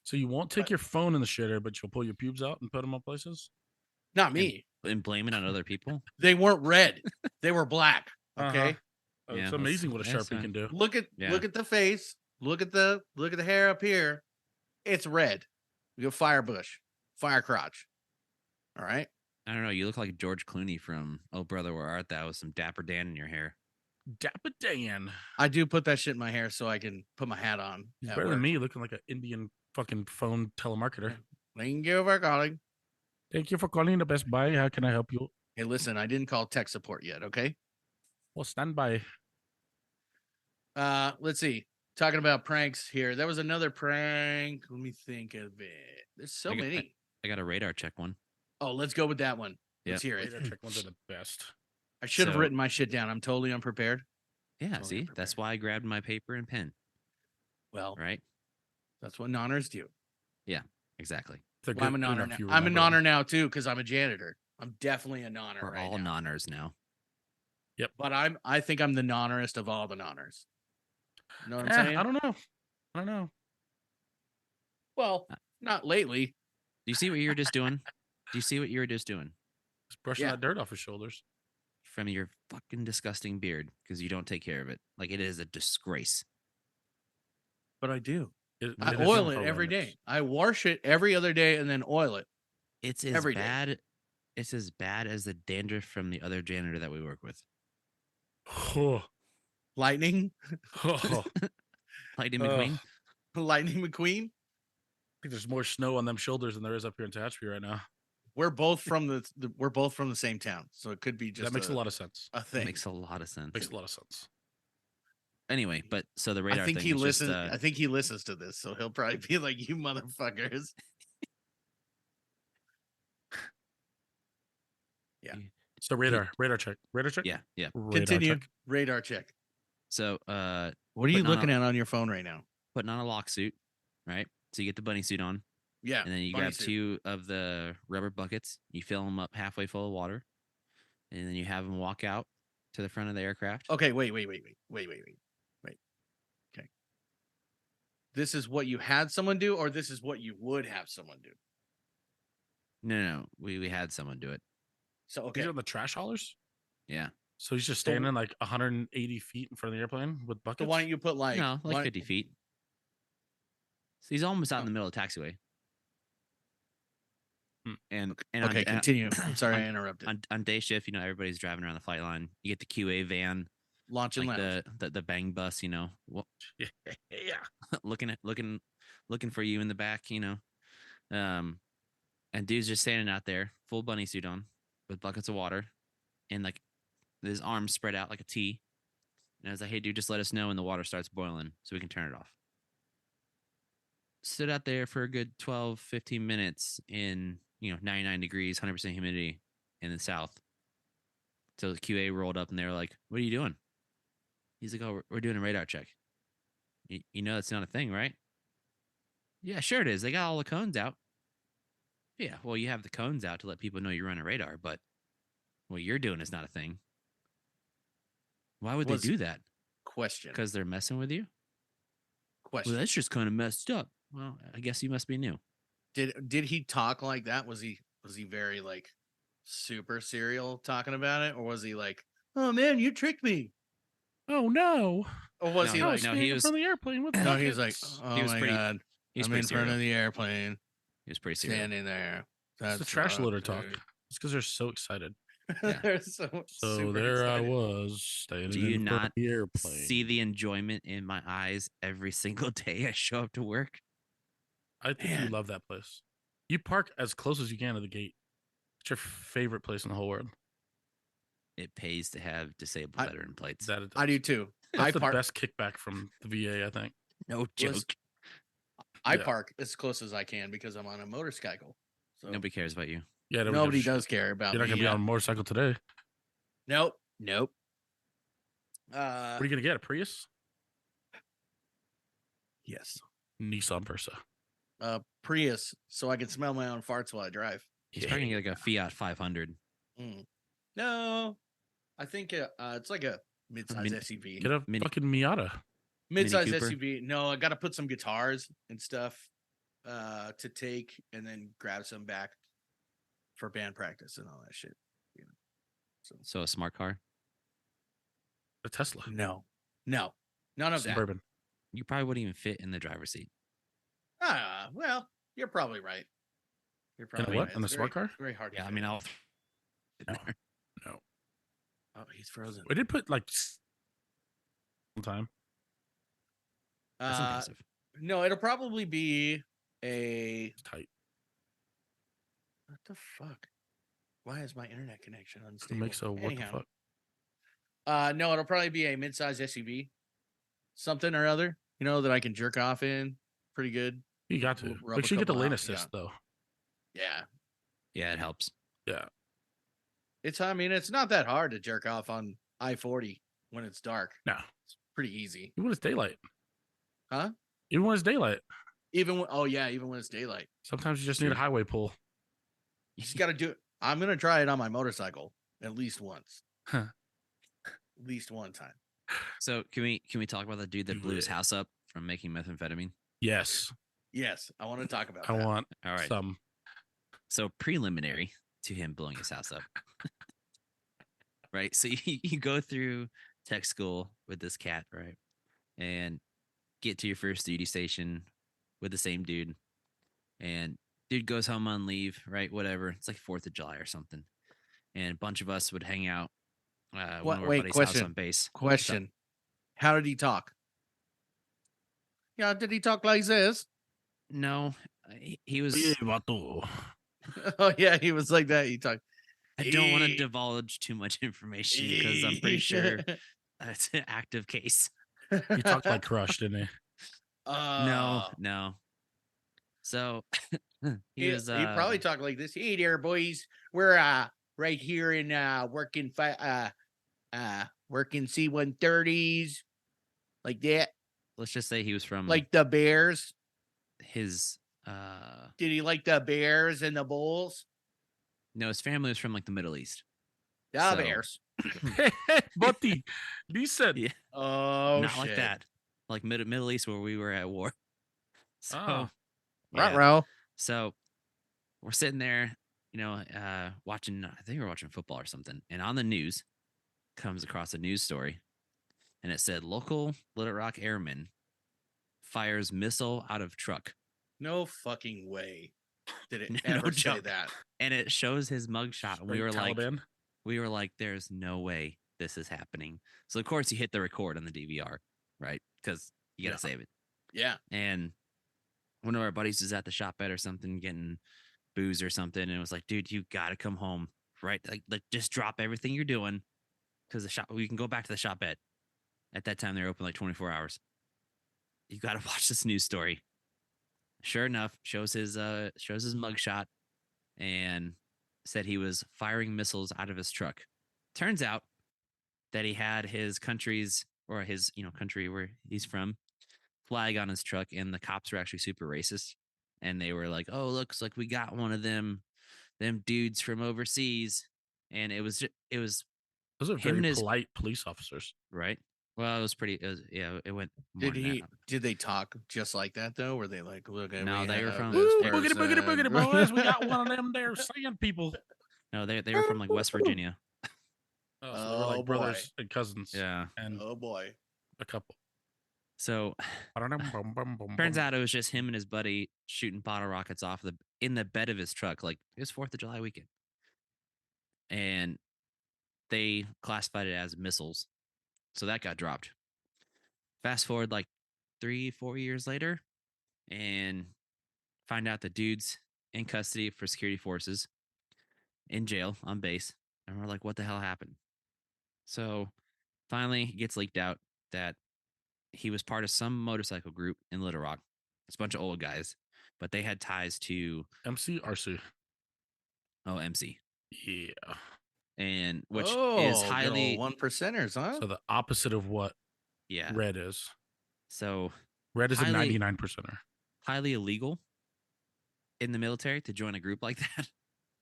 So you won't take your phone in the shitter, but you'll pull your pubes out and put them up places? Not me. And blame it on other people. They weren't red. They were black. Okay. Uh-huh. Oh, Yeah, it's that's- amazing what a that's Sharpie fine. can do. Look at the face. Look at the hair up here. It's red. You go fire bush, fire crotch. All right. I don't know. You look like George Clooney from Oh Brother Where Art Thou with some Dapper Dan in your hair. Dapper Dan. I do put that shit in my hair so I can put my hat on. He's at better work. than me, looking like an Indian fucking phone telemarketer. Thank you for calling. Thank you for calling the Best Buy. How can I help you? Hey, listen, I didn't call tech support yet. Okay. Well, stand by. Let's see. Talking about pranks here. There was another prank. Let me think of it. There's so I got- many. I got a radar check one. Oh, let's go with that one. Let's hear it. Radar check ones are the best. I should have So- written my shit down. I'm totally unprepared. Yeah, Totally see, that's unprepared. why I grabbed my paper and pen. Well, Right? that's what nonners do. Exactly. They're Well, I'm a good nonner enough now. you I'm a remember 'em. nonner now too because I'm a janitor. I'm definitely a nonner We're right all now. nonners now. But I think I'm the nonnerest of all the nonners. You know what I'm saying? I don't know. I don't know. Well, not lately. Do you see what you were just doing? Do you see what you were just doing? Just brushing Yeah. that dirt off his shoulders. From your fucking disgusting beard because you don't take care of it. Like it is a disgrace. But I do. I It is oil it every horrendous. day. I wash it every other day and then oil it. It's as Every day. bad. It's as bad as the dandruff from the other janitor that we work with. Oh, Lightning, oh. Lightning Ugh. McQueen. Lightning McQueen. I think there's more snow on them shoulders than there is up here in Tehachapi right now. We're both from we're both from the same town, so it could be just That makes a lot of sense. a It thing. makes a lot of sense. Makes a lot of sense. Anyway, but so the radar I think thing he was listens. just I think he listens to this, so he'll probably be like, "You motherfuckers." Yeah. So radar check. Radar check. yeah. Radar Continue. check. Radar check. So What are Putting you on looking a- at on your phone right now? putting on a lock suit, right? So you get the bunny suit on, Yeah. and then you bunny grab suit. 2 of the rubber buckets. You fill them up halfway full of water, and then you have them walk out to the front of the aircraft. Okay, wait. Okay. This is what you had someone do, or this is what you would have someone do. No, we had someone do it. So These okay, are the trash haulers. Yeah, So he's just So- standing like 180 feet in front of the airplane with buckets. so why don't you put like no, like why- 50 feet. So he's almost out in Oh. the middle of the taxiway. Hmm. And Okay, on, continue. I'm sorry I on- interrupted. on day shift, everybody's driving around the flight line. You get the QA van, Launch and like lounge. the bang bus, Yeah. looking for you in the back, and dude's just standing out there, full bunny suit on, with buckets of water, and like his arms spread out like a T. And I was like, "Hey, dude, just let us know when the water starts boiling so we can turn it off." Stood out there for a good 12, 15 minutes in 99 degrees, 100% humidity in the south. So the QA rolled up and they were like, "What are you doing?" He's like, "Oh, we're doing a radar check." You know that's not a thing, right? Yeah, sure it is. They got all the cones out. Yeah, well, you have the cones out to let people know you're running radar, but what you're doing is not a thing. Why would Was- they do that? Question. Because they're messing with you? Question. Well, that's just kind of messed up. Well, I guess you must be new. Did he talk like that? Was he very like super serial talking about it, or was he like, "Oh man, you tricked me," Oh no. or was No, he no, like, no, standing he in was- front of the airplane with no, he was like, buckets. "Oh He was my pretty- god, He was I'm pretty in front serial. of the airplane, He was pretty serial. standing there." It's the That's trash not loader talk. good." It's because they're so excited. Yeah. They're so So super there I excited. was standing Do you in front not of the airplane. see the enjoyment in my eyes every single day I show up to work? I think you Man. love that place. You park as close as you can to the gate. It's your favorite place in the whole world. It pays to have disabled I- veteran plates. That it I do does. too. That's I the park. best kickback from the VA, I think. No joke. Listen, I Yeah. park as close as I can because I'm on a motorcycle. So Nobody cares about you. Yeah, nobody does care about You're not me. gonna be Yeah. on a motorcycle today. Nope. What are you gonna get? A Prius? Yes. Nissan Versa. Prius, so I can smell my own farts while I drive. He's probably gonna get like a Fiat 500. Mm. No, I think it's like a mid-size Min- SUV. Get a Mini- fucking Miata. Mid-size Cooper? SUV. No, I got to put some guitars and stuff to take, and then grab some back for band practice and all that shit. So a smart car. A Tesla. No, none of that. Suburban. You probably wouldn't even fit in the driver's seat. Well, you're probably right. You're a probably what? right. In a It's smart very- car? Very hard. To Yeah, I fit. mean, I'll. No. No. Oh, he's frozen. We did put like time. That's impressive. No, it'll probably be a. It's tight. What the fuck? Why is my internet connection It unstable? makes a what the Anyhow, fuck? No, it'll probably be a mid-size SUV, something or other. That I can jerk off in pretty good. You got to Rub make a sure you get the couple lane out, assist though. Yeah. Yeah, it helps. Yeah, It's not that hard to jerk off on I-40 when it's dark. no, It's pretty easy. even when it's daylight. Huh? Even when it's daylight, Even when it's daylight. sometimes you just need a True. highway pull. You just got to do it. I'm going to try it on my motorcycle at least once. Huh. At least one time. So can we talk about the dude that Do blew his it. house up from making methamphetamine? Yes, Yes, I want to talk about I that. want All right. some. So preliminary to him blowing his house up. Right. So you go through tech school with this cat, right? And get to your first duty station with the same dude. And dude goes home on leave, right? Whatever. It's like 4th of July or something. And a bunch of us would hang out one of our buddies' house on base. Question. How did he talk? Yeah, did he talk like this? No, he was. Yeah, vato. Oh, yeah, he was like that. He talked. I don't want to "Eh, divulge too much information because I'm pretty sure eh." it's an active case. He talked like Crush, didn't he? No, Uh, no. So he he, was. he probably talked like this. Hey there, boys. We're right here in working working C-130s like that, Let's just say he was from like the Bears. his. Did he like the Bears and the Bulls? No, his family was from like the Middle East. The So- Bears. Buddy, listen. Yeah, Oh, not shit. like that. Like Middle East where we were at war. So, Oh. yeah. Ruh-roh. So we're sitting there, watching. I think we were watching football or something, and on the news comes across a news story, and it said local Little Rock airman fires missile out of truck, No fucking way. Did it No ever say joke. that? and it shows his mugshot. And Straight Taliban. we were like, there's no way this is happening. So of course you hit the record on the DVR, right? Because you gotta Yeah. save it. Yeah. And one of our buddies was at the shop at or something getting booze or something, and it was like, dude, you gotta come home, right? Like just drop everything you're doing because the shop we can go back to the shop at that time they were open like 24 hours. You gotta watch this news story. Sure enough, shows his mugshot and said he was firing missiles out of his truck. Turns out that he had his country's or his country where he's from flag on his truck, and the cops were actually super racist, and they were like, "Oh, looks like we got one of them dudes from overseas," and it was Those are him very and his- polite police officers. right. Well, it was pretty. It went. More than that. Did they talk just like that though? Were they like, look, No, we they were have from- this Woo, boogity, boogity, boogity, person." boys. We got one of them there sand people. No, they were from like West Virginia. Oh, so they were Oh, like brothers and cousins. Yeah. And Oh boy. a couple. So turns out it was just him and his buddy shooting bottle rockets off in the bed of his truck. Like it was 4th of July weekend, and they classified it as missiles, so that got dropped. Fast forward like 3-4 years later, and find out the dude's in custody for security forces, in jail on base, and we're like, what the hell happened? So finally, it gets leaked out that he was part of some motorcycle group in Little Rock. It's a bunch of old guys, but they had ties to MC RC. MC, Yeah. and which is good highly old 1%ers, huh? So the opposite of what yeah. red is. So Red is a Highly- 99%er. highly illegal in the military to join a group like that,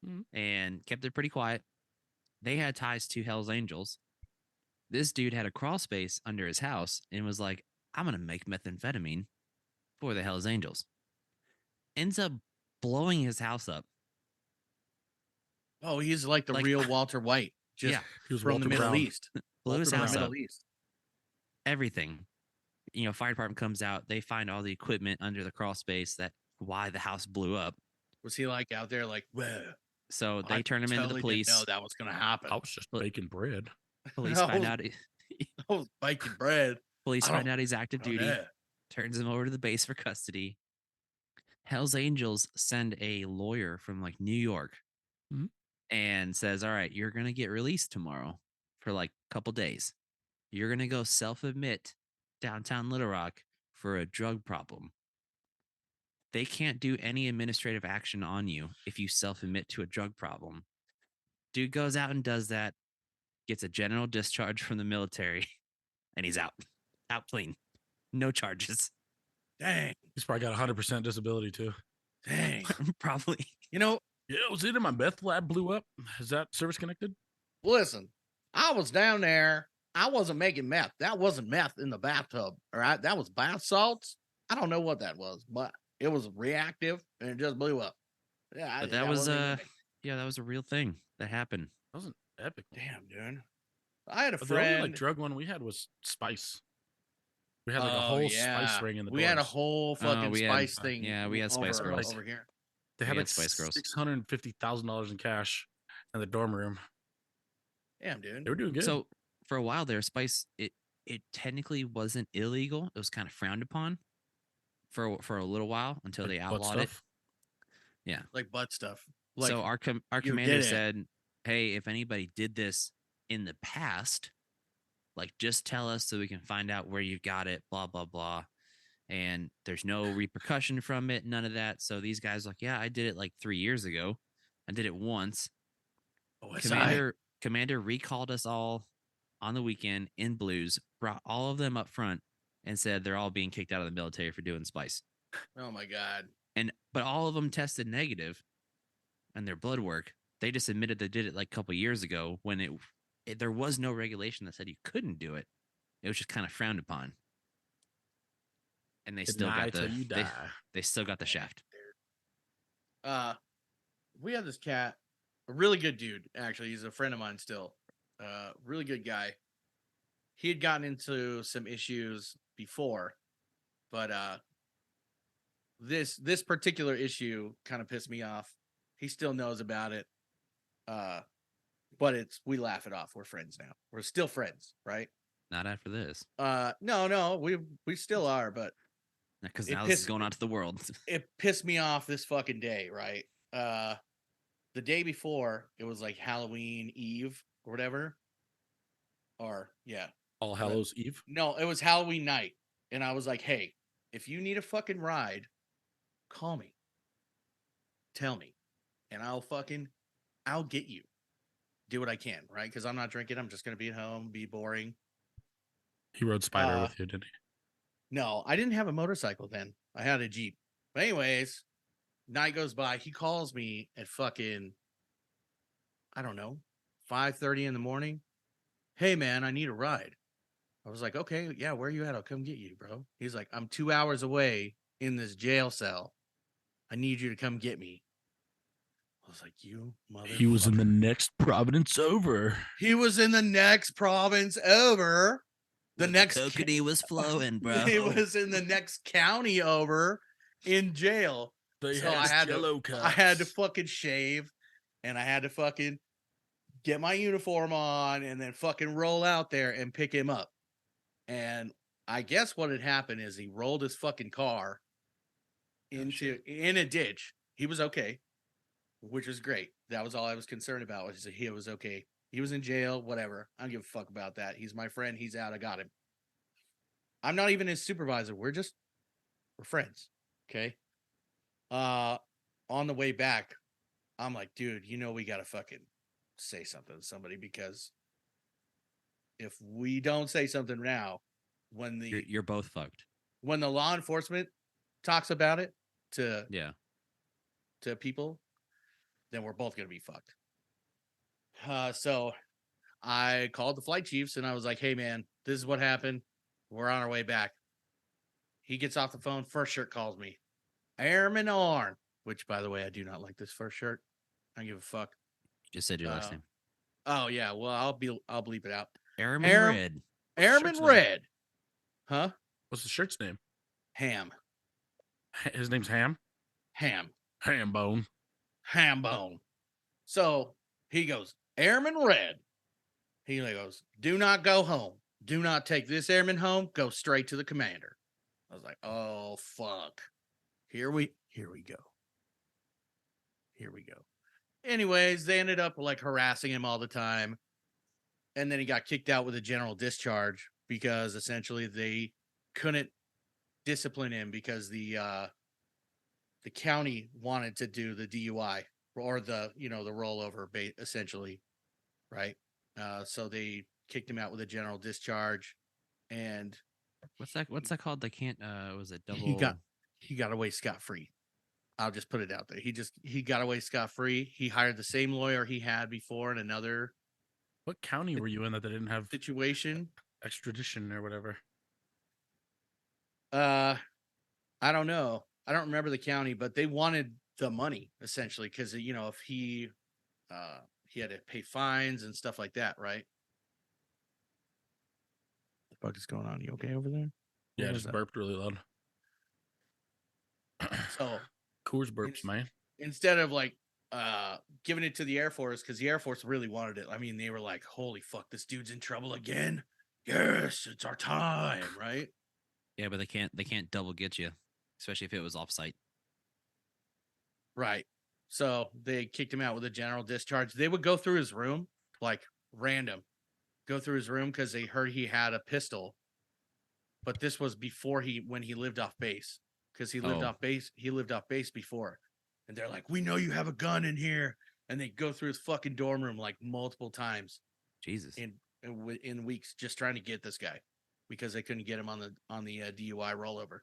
Mhm. and kept it pretty quiet. They had ties to Hell's Angels. This dude had a crawl space under his house and was like, I'm gonna make methamphetamine for the Hell's Angels. Ends up blowing his house up. Oh, he's like the Like- real Walter White, just Yeah. He was from Walter the Middle Brown. East. Blew his Walter from house the up. Middle East. Everything. Fire department comes out. They find all the equipment under the crawl space that why the house blew up. Was he like out there like, well, So they I turn him into the totally police. didn't know that was gonna happen. I was just Look- baking bread. Police I find was- out. I was baking bread. Police I find don't- out he's active Oh, duty. yeah. Turns him over to the base for custody. Hell's Angels send a lawyer from like New York Mhm. and says, all right, you're going to get released tomorrow for like a couple days. You're going to go self-admit downtown Little Rock for a drug problem. They can't do any administrative action on you if you self-admit to a drug problem. Dude goes out and does that, gets a general discharge from the military, and he's out clean. No charges. Dang, He's probably got 100% disability too. dang. Probably. You know, Yeah, I was in it. My meth lab blew up. Is that service connected? listen, I was down there. I wasn't making meth. That wasn't meth in the bathtub. All right. That was bath salts. I don't know what that was, but it was reactive and it just blew up. Yeah. But that was wasn't even me. yeah, that was a real thing that happened. That was an epic. Damn, dude. I had a But the only friend. like drug one we had was spice. We had like a Oh, whole yeah. spice ring in the We had a doors. whole fucking we had- spice thing. yeah, we had Spice over, Girls. over here. They had We like had Spice Girls. $650,000 in cash in the dorm room. Damn, dude. They were doing good. So for a while there, Spice it technically wasn't illegal. It was kind of frowned upon for a little while until Like they butt outlawed it. stuff. Yeah. Like butt stuff. Like, So our you commander did it. said, "Hey, if anybody did this in the past, like just tell us so we can find out where you got it, blah blah blah." And there's no repercussion from it, none of that. So these guys like, "Yeah, I did it like 3 years ago. I did it once." OSI. Commander recalled us all on the weekend in blues, brought all of them up front and said they're all being kicked out of the military for doing spice. Oh my God. But all of them tested negative and their blood work. They just admitted they did it like a couple years ago when there was no regulation that said you couldn't do it. It was just kind of frowned upon. And they still Deny got till you the die. they still got the shaft. We had this cat, a really good dude, actually. He's a friend of mine still. Really good guy. He had gotten into some issues before, but this particular issue kind of pissed me off. He still knows about it. But we laugh it off. We're friends now. We're still friends, right? Not after this. No, we still are, but Because It now this is pissed- going out to the world. it pissed me off this fucking day, right? The day before, it was like Halloween Eve or whatever. Or yeah. All Hallows Eve. No, it was Halloween night. And I was like, hey, if you need a fucking ride, call me. Tell me. And I'll get you. Do what I can, right? Because I'm not drinking. I'm just gonna be at home, be boring. He rode Spider with you, didn't he? No, I didn't have a motorcycle then. I had a Jeep. But anyways, night goes by. He calls me at fucking, I don't know, 5:30 in the morning. Hey man, I need a ride. I was like, okay, yeah, where you at? I'll come get you, bro. He's like, I'm 2 hours away in this jail cell. I need you to come get me. I was like, you mother. He was in the next Providence over. He was in the next province over. The Where next cocaine was flowing, bro. He was in the next county over in jail. They So I had to fucking shave and I had to fucking get my uniform on and then fucking roll out there and pick him up. And I guess what had happened is he rolled his fucking car in a ditch. He was okay, which was great. That was all I was concerned about. Was he was okay. He was in jail, whatever. I don't give a fuck about that. He's my friend. He's out. I got him. I'm not even his supervisor. We're friends. Okay. On the way back, I'm like, dude, we gotta fucking say something to somebody because if we don't say something now, when You're both fucked. when the law enforcement talks about it Yeah. to people, then we're both gonna be fucked. So I called the flight chiefs and I was like, hey man, this is what happened. We're on our way back. He gets off the phone. First shirt calls me. Airman Arn, which by the way, I do not like this first shirt. I don't give a fuck. You just said your last name. Oh yeah, well I'll bleep it out. Airman Air- Red. Airman shirt's name? Red. Huh? What's the shirt's name? Ham. His name's Ham. Ham. Hambone. Hambone. So he goes, Airman Red. He goes, do not go home. Do not take this airman home. Go straight to the commander. I was like, oh fuck. Here we go. Here we go. Anyways, they ended up like harassing him all the time. and then he got kicked out with a general discharge because essentially they couldn't discipline him because the county wanted to do the DUI or the the rollover essentially, right? So they kicked him out with a general discharge, and What's that called? They can't was it he double got away scot free. I'll just put it out there. He got away scot free. He hired the same lawyer he had before in another What county were you in that they didn't have situation. extradition or whatever? I don't know. I don't remember the county, but they wanted the money essentially because if he had to pay fines and stuff like that, right? The fuck is going on? You okay over there? Yeah, I What was just that? burped really loud. So Coors burps, It's- man. instead of like giving it to the Air Force, because the Air Force really wanted it. I mean, they were like, holy fuck, this dude's in trouble again. Yes, it's our time, right? Yeah, but they can't double get you, especially if it was offsite. Right. So they kicked him out with a general discharge. They would go through his room, like random, go through his room because they heard he had a pistol. But this was before when he lived off base. Because he lived Oh. off base. He lived off base before. And they're like, we know you have a gun in here. And they go through his fucking dorm room like multiple times Jesus. in weeks just trying to get this guy because they couldn't get him on the DUI rollover.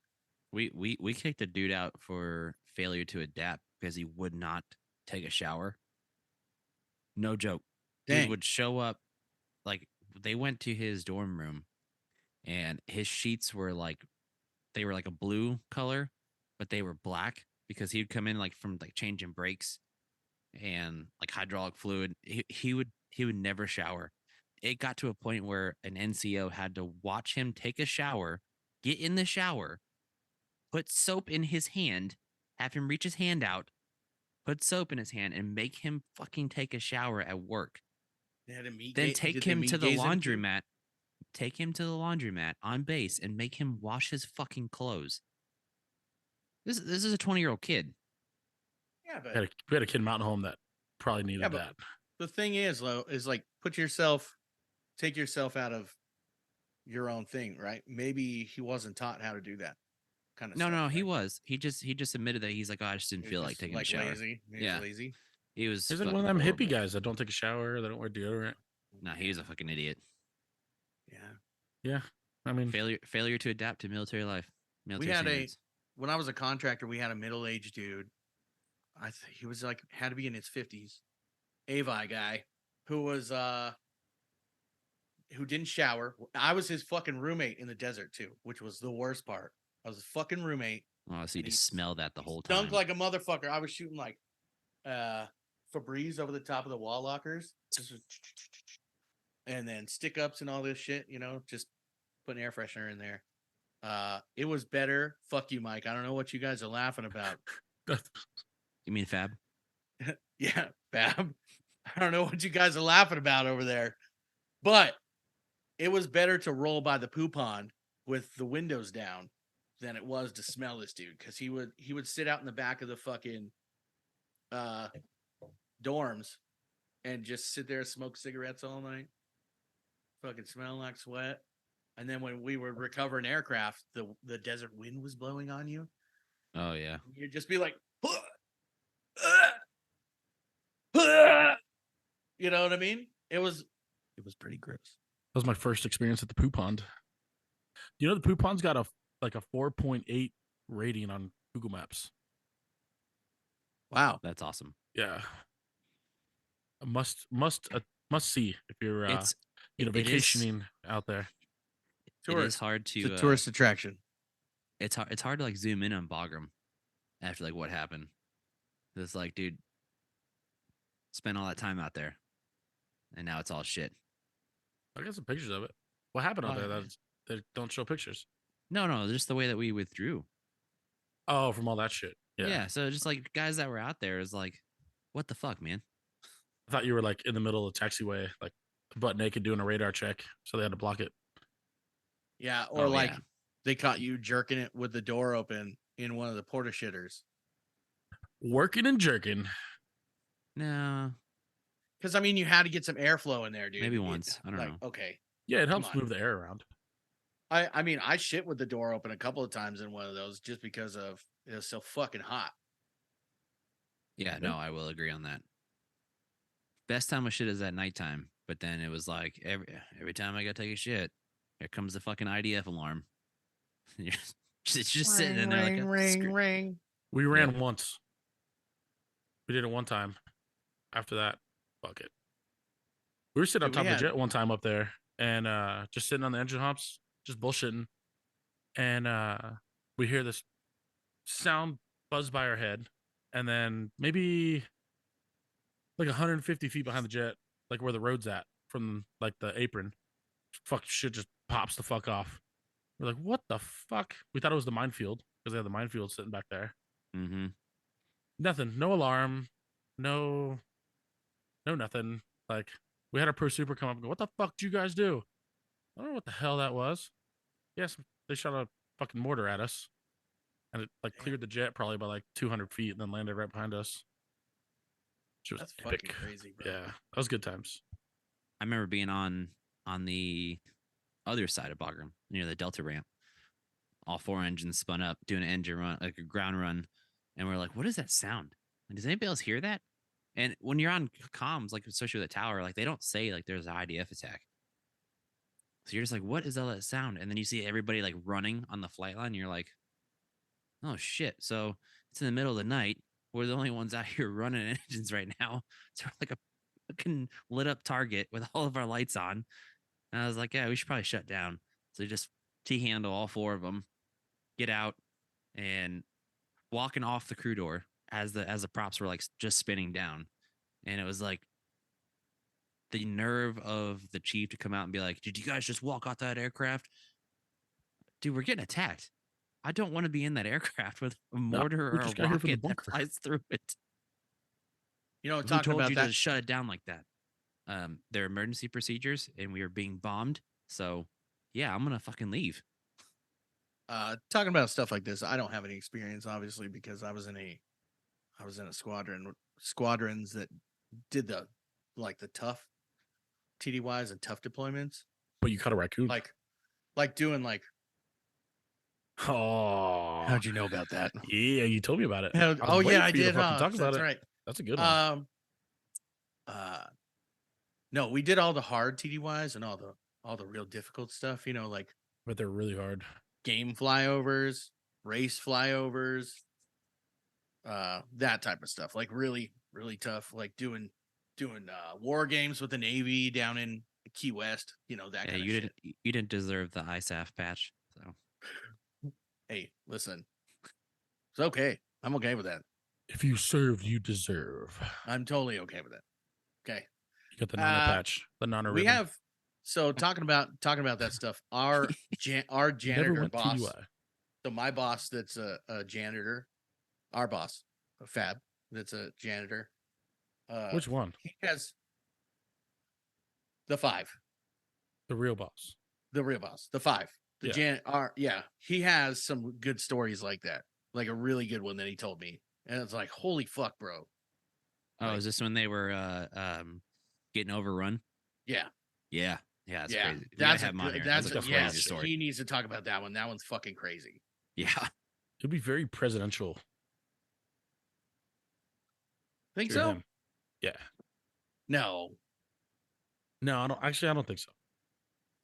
We kicked a dude out for failure to adapt because he would not take a shower. No joke. Dang. Dude would show up, like they went to his dorm room and his sheets were like they were like a blue color, but they were black because he'd come in like from like changing brakes and like hydraulic fluid. He would never shower. It got to a point where an NCO had to watch him take a shower, get in the shower, put soap in his hand, have him reach his hand out, put soap in his hand, and make him fucking take a shower at work. They had a meat Then ga- take did they him meat to the gaze him too? laundromat. Take him to the laundromat on base and make him wash his fucking clothes. This is a 20-year-old kid. Yeah, but We had a kid in Mountain Home that probably needed Yeah, but- that. the thing is, though, is like take yourself out of your own thing, right? Maybe he wasn't taught how to do that kind of No, stuff. no, right? he was. He just admitted that he's like, oh, I just didn't He was feel like just, taking a shower. lazy. He was Yeah. lazy. He was. He's like one of fucking them hippie horrible. guys that don't take a shower, they don't wear deodorant. No, he was a fucking idiot. Yeah. Yeah, I mean, Failure to adapt to military life. Military had standards. When I was a contractor, we had a middle-aged dude. He was like had to be in his 50s. Avi guy who was who didn't shower. I was his fucking roommate in the desert too, which was the worst part. I was his fucking roommate. Oh, so you and just he smell that the whole time. Stunk like a motherfucker. I was shooting like Febreze over the top of the wall lockers. And then stick ups and all this shit, just putting air freshener in there. It was better. Fuck you, Mike. I don't know what you guys are laughing about. You mean Fab? Yeah, Fab. I don't know what you guys are laughing about over there. But it was better to roll by the poo pond with the windows down than it was to smell this dude. Cause he would sit out in the back of the fucking dorms and just sit there and smoke cigarettes all night. Fucking smell like sweat. And then when we were recovering aircraft, the desert wind was blowing on you. Oh yeah. You'd just be like, you know what I mean? It was pretty gross. that was my first experience at the poo pond. You know, the poo pond's got a 4.8 rating on Google Maps. Wow. That's awesome. Yeah, a must see if you're It's vacationing out there. It is hard to. It's a tourist attraction. It's hard to like zoom in on Bagram after like what happened. It's like, dude, spent all that time out there, and now it's all shit. I got some pictures of it. What happened out Oh, there? yeah. They don't show pictures. No, just the way that we withdrew. Oh, from all that shit. Yeah. So just like guys that were out there is like, what the fuck, man? I thought you were like in the middle of the taxiway, like butt naked doing a radar check, so they had to block it. Yeah, or Oh, like yeah. they caught you jerking it with the door open in one of the porta shitters. Working and jerking. No, Because I mean, you had to get some airflow in there, dude. Maybe once. I don't like, know. okay. Yeah, it Come helps on. move the air around. I mean, I shit with the door open a couple of times in one of those just because of it was so fucking hot. Yeah, no, I will agree on that. Best time of shit is at nighttime, but then it was like every time I gotta take a shit, here comes the fucking IDF alarm. it's just sitting in there like ring. We ran once. We did it one time. After that, fuck it. We were sitting on Dude, top we of the had- jet one time up there and just sitting on the engine humps, just bullshitting. And we hear this sound buzz by our head. And then maybe like 150 feet behind the jet, like where the road's at from like the apron, fuck shit just pops the fuck off. We're like, what the fuck? We thought it was the minefield because they had the minefield sitting back there. Mm-hmm. Nothing, no alarm, no nothing. Like we had a pro super come up and go, what the fuck did you guys do? I don't know what the hell that was. Yes, they shot a fucking mortar at us. And it like cleared the jet probably by like 200 feet and then landed right behind us. Which was That's epic. fucking crazy, bro. Yeah, that was good times. I remember being on the other side of Bagram near the Delta ramp. All 4 engines spun up, doing an engine run, like a ground run, and we're like, "What is that sound? Like, does anybody else hear that?" And when you're on comms, like especially with the tower, like they don't say like there's an IDF attack. So you're just like, "What is all that sound?" And then you see everybody like running on the flight line. And you're like, "Oh shit!" So it's in the middle of the night. We're the only ones out here running engines right now. So we're like a fucking lit up target with all of our lights on. And I was like, "Yeah, we should probably shut down." So you just T-handle all 4 of them, get out, and walking off the crew door as the props were like just spinning down. And it was like the nerve of the chief to come out and be like, "Did you guys just walk out that aircraft?" Dude, we're getting attacked. I don't want to be in that aircraft with a mortar we or a just got here from the rocket that bunker. flies through it. You know, Who talking told about you that. to shut it down like that? They're emergency procedures, and we are being bombed. So, yeah, I'm gonna fucking leave. Talking about stuff like this, I don't have any experience, obviously, because I was in a squadrons that did the tough TDYs and tough deployments, But you caught a raccoon. like doing like. Oh, How'd you know about that? yeah, you told me about it. Oh was waiting yeah, I for you to did. fucking talk about That's it. right. That's a good one. No, we did all the hard TDYs and all the real difficult stuff. You know, like But they're really hard. game flyovers, race flyovers, that type of stuff. Like really, really tough. Like doing war games with the Navy down in Key West. You know that Yeah, kind of you shit. you didn't deserve the ISAF patch. So Hey, listen, it's okay. I'm okay with that. If you serve, you deserve. I'm totally okay with it. Okay. You got the nano patch, the nano We ribbon. have so talking about that stuff. Our Never janitor went boss. TDY. So my boss, that's a janitor. Our boss, a Fab, that's a janitor. Which one? He has the 5, The real boss. the real boss, the 5, the Yeah. yeah. He has some good stories like that, like a really good one that he told me, and it's like, holy fuck, bro. Oh, Like, is this when they were getting overrun? yeah. Yeah. Yeah, it's Yeah, crazy. We that's gotta have him on here. that's That's a yeah. crazy story. He needs to talk about that one. That one's fucking crazy. Yeah. It'd be very presidential. Think Sure so? him. Yeah. No, No, I don't. Actually, I don't think so.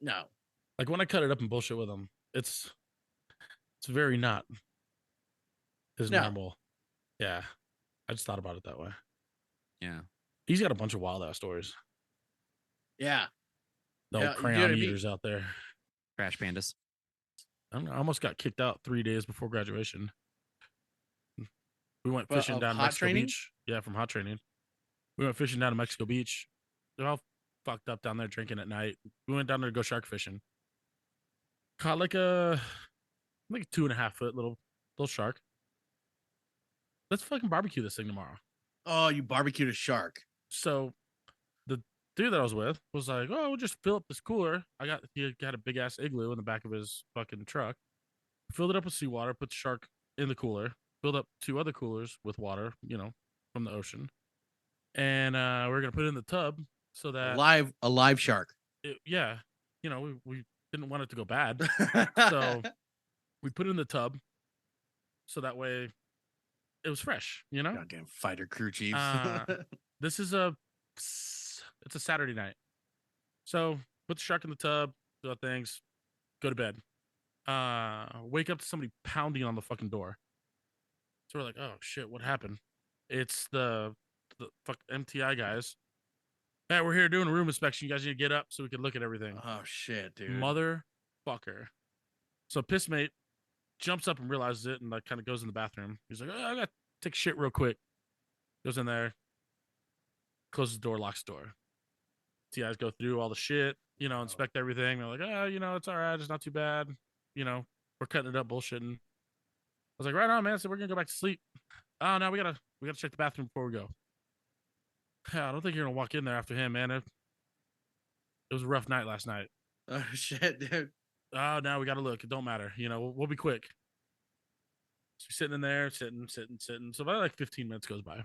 no. Like when I cut it up and bullshit with him, it's very not his No. normal. Yeah. I just thought about it that way. Yeah. He's got a bunch of wild ass stories. Yeah. No Yeah, crayon dude, eaters out there. Crash pandas. I almost got kicked out 3 days before graduation. We went But fishing of down hot Mexico training? Beach. Yeah, from hot training. We went fishing down to Mexico Beach. They're all fucked up down there drinking at night. We went down there to go shark fishing. Caught like a 2.5 foot little shark. Let's fucking barbecue this thing tomorrow. Oh, you barbecued a shark. So the dude that I was with was like, "Oh, we'll just fill up this cooler." He had a big ass igloo in the back of his fucking truck. Filled it up with seawater, put the shark in the cooler, filled up 2 other coolers with water, from the ocean. and we're gonna put it in the tub so A that live shark. yeah, we didn't want it to go bad, so we put it in the tub so that way it was fresh. Goddamn fighter crew chiefs. This is it's a Saturday night, so put the shark in the tub, do our things, go to bed. Wake up to somebody pounding on the fucking door. So we're like, oh shit, what happened? It's the fuck MTI guys. Hey, we're here doing a room inspection. You guys need to get up so we can look at everything. Oh shit, dude. Motherfucker. So Pissmate jumps up and realizes it and like kind of goes in the bathroom. He's like, oh, I gotta take a shit real quick. Goes in there, closes the door, locks the door. TIs go through all the shit, inspect everything. They're like, oh, it's all right. It's not too bad. We're cutting it up, bullshitting. I was like, right on, man. So we're gonna go back to sleep. Oh no, we gotta check the bathroom before we go. I don't think you're gonna walk in there after him, man. It was a rough night last night. Oh shit, dude. Oh, now we gotta look. It don't matter. We'll be quick. So we're sitting in there, sitting. So about like 15 minutes goes by.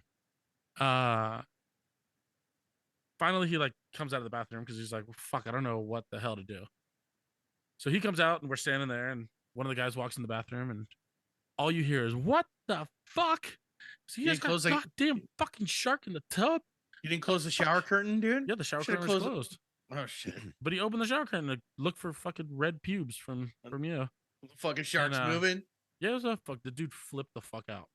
Finally he like comes out of the bathroom because he's like, well, fuck, I don't know what the hell to do. So he comes out and we're standing there, and one of the guys walks in the bathroom, and all you hear is, what the fuck? So he You has didn't got a goddamn fucking shark in the tub. You didn't close the shower curtain, dude? Yeah, the shower Should've curtain was closed. Oh shit. But he opened the shower curtain to look for fucking red pubes from you. The fucking shark's And, moving. Yeah, it was fuck. The dude flipped the fuck out.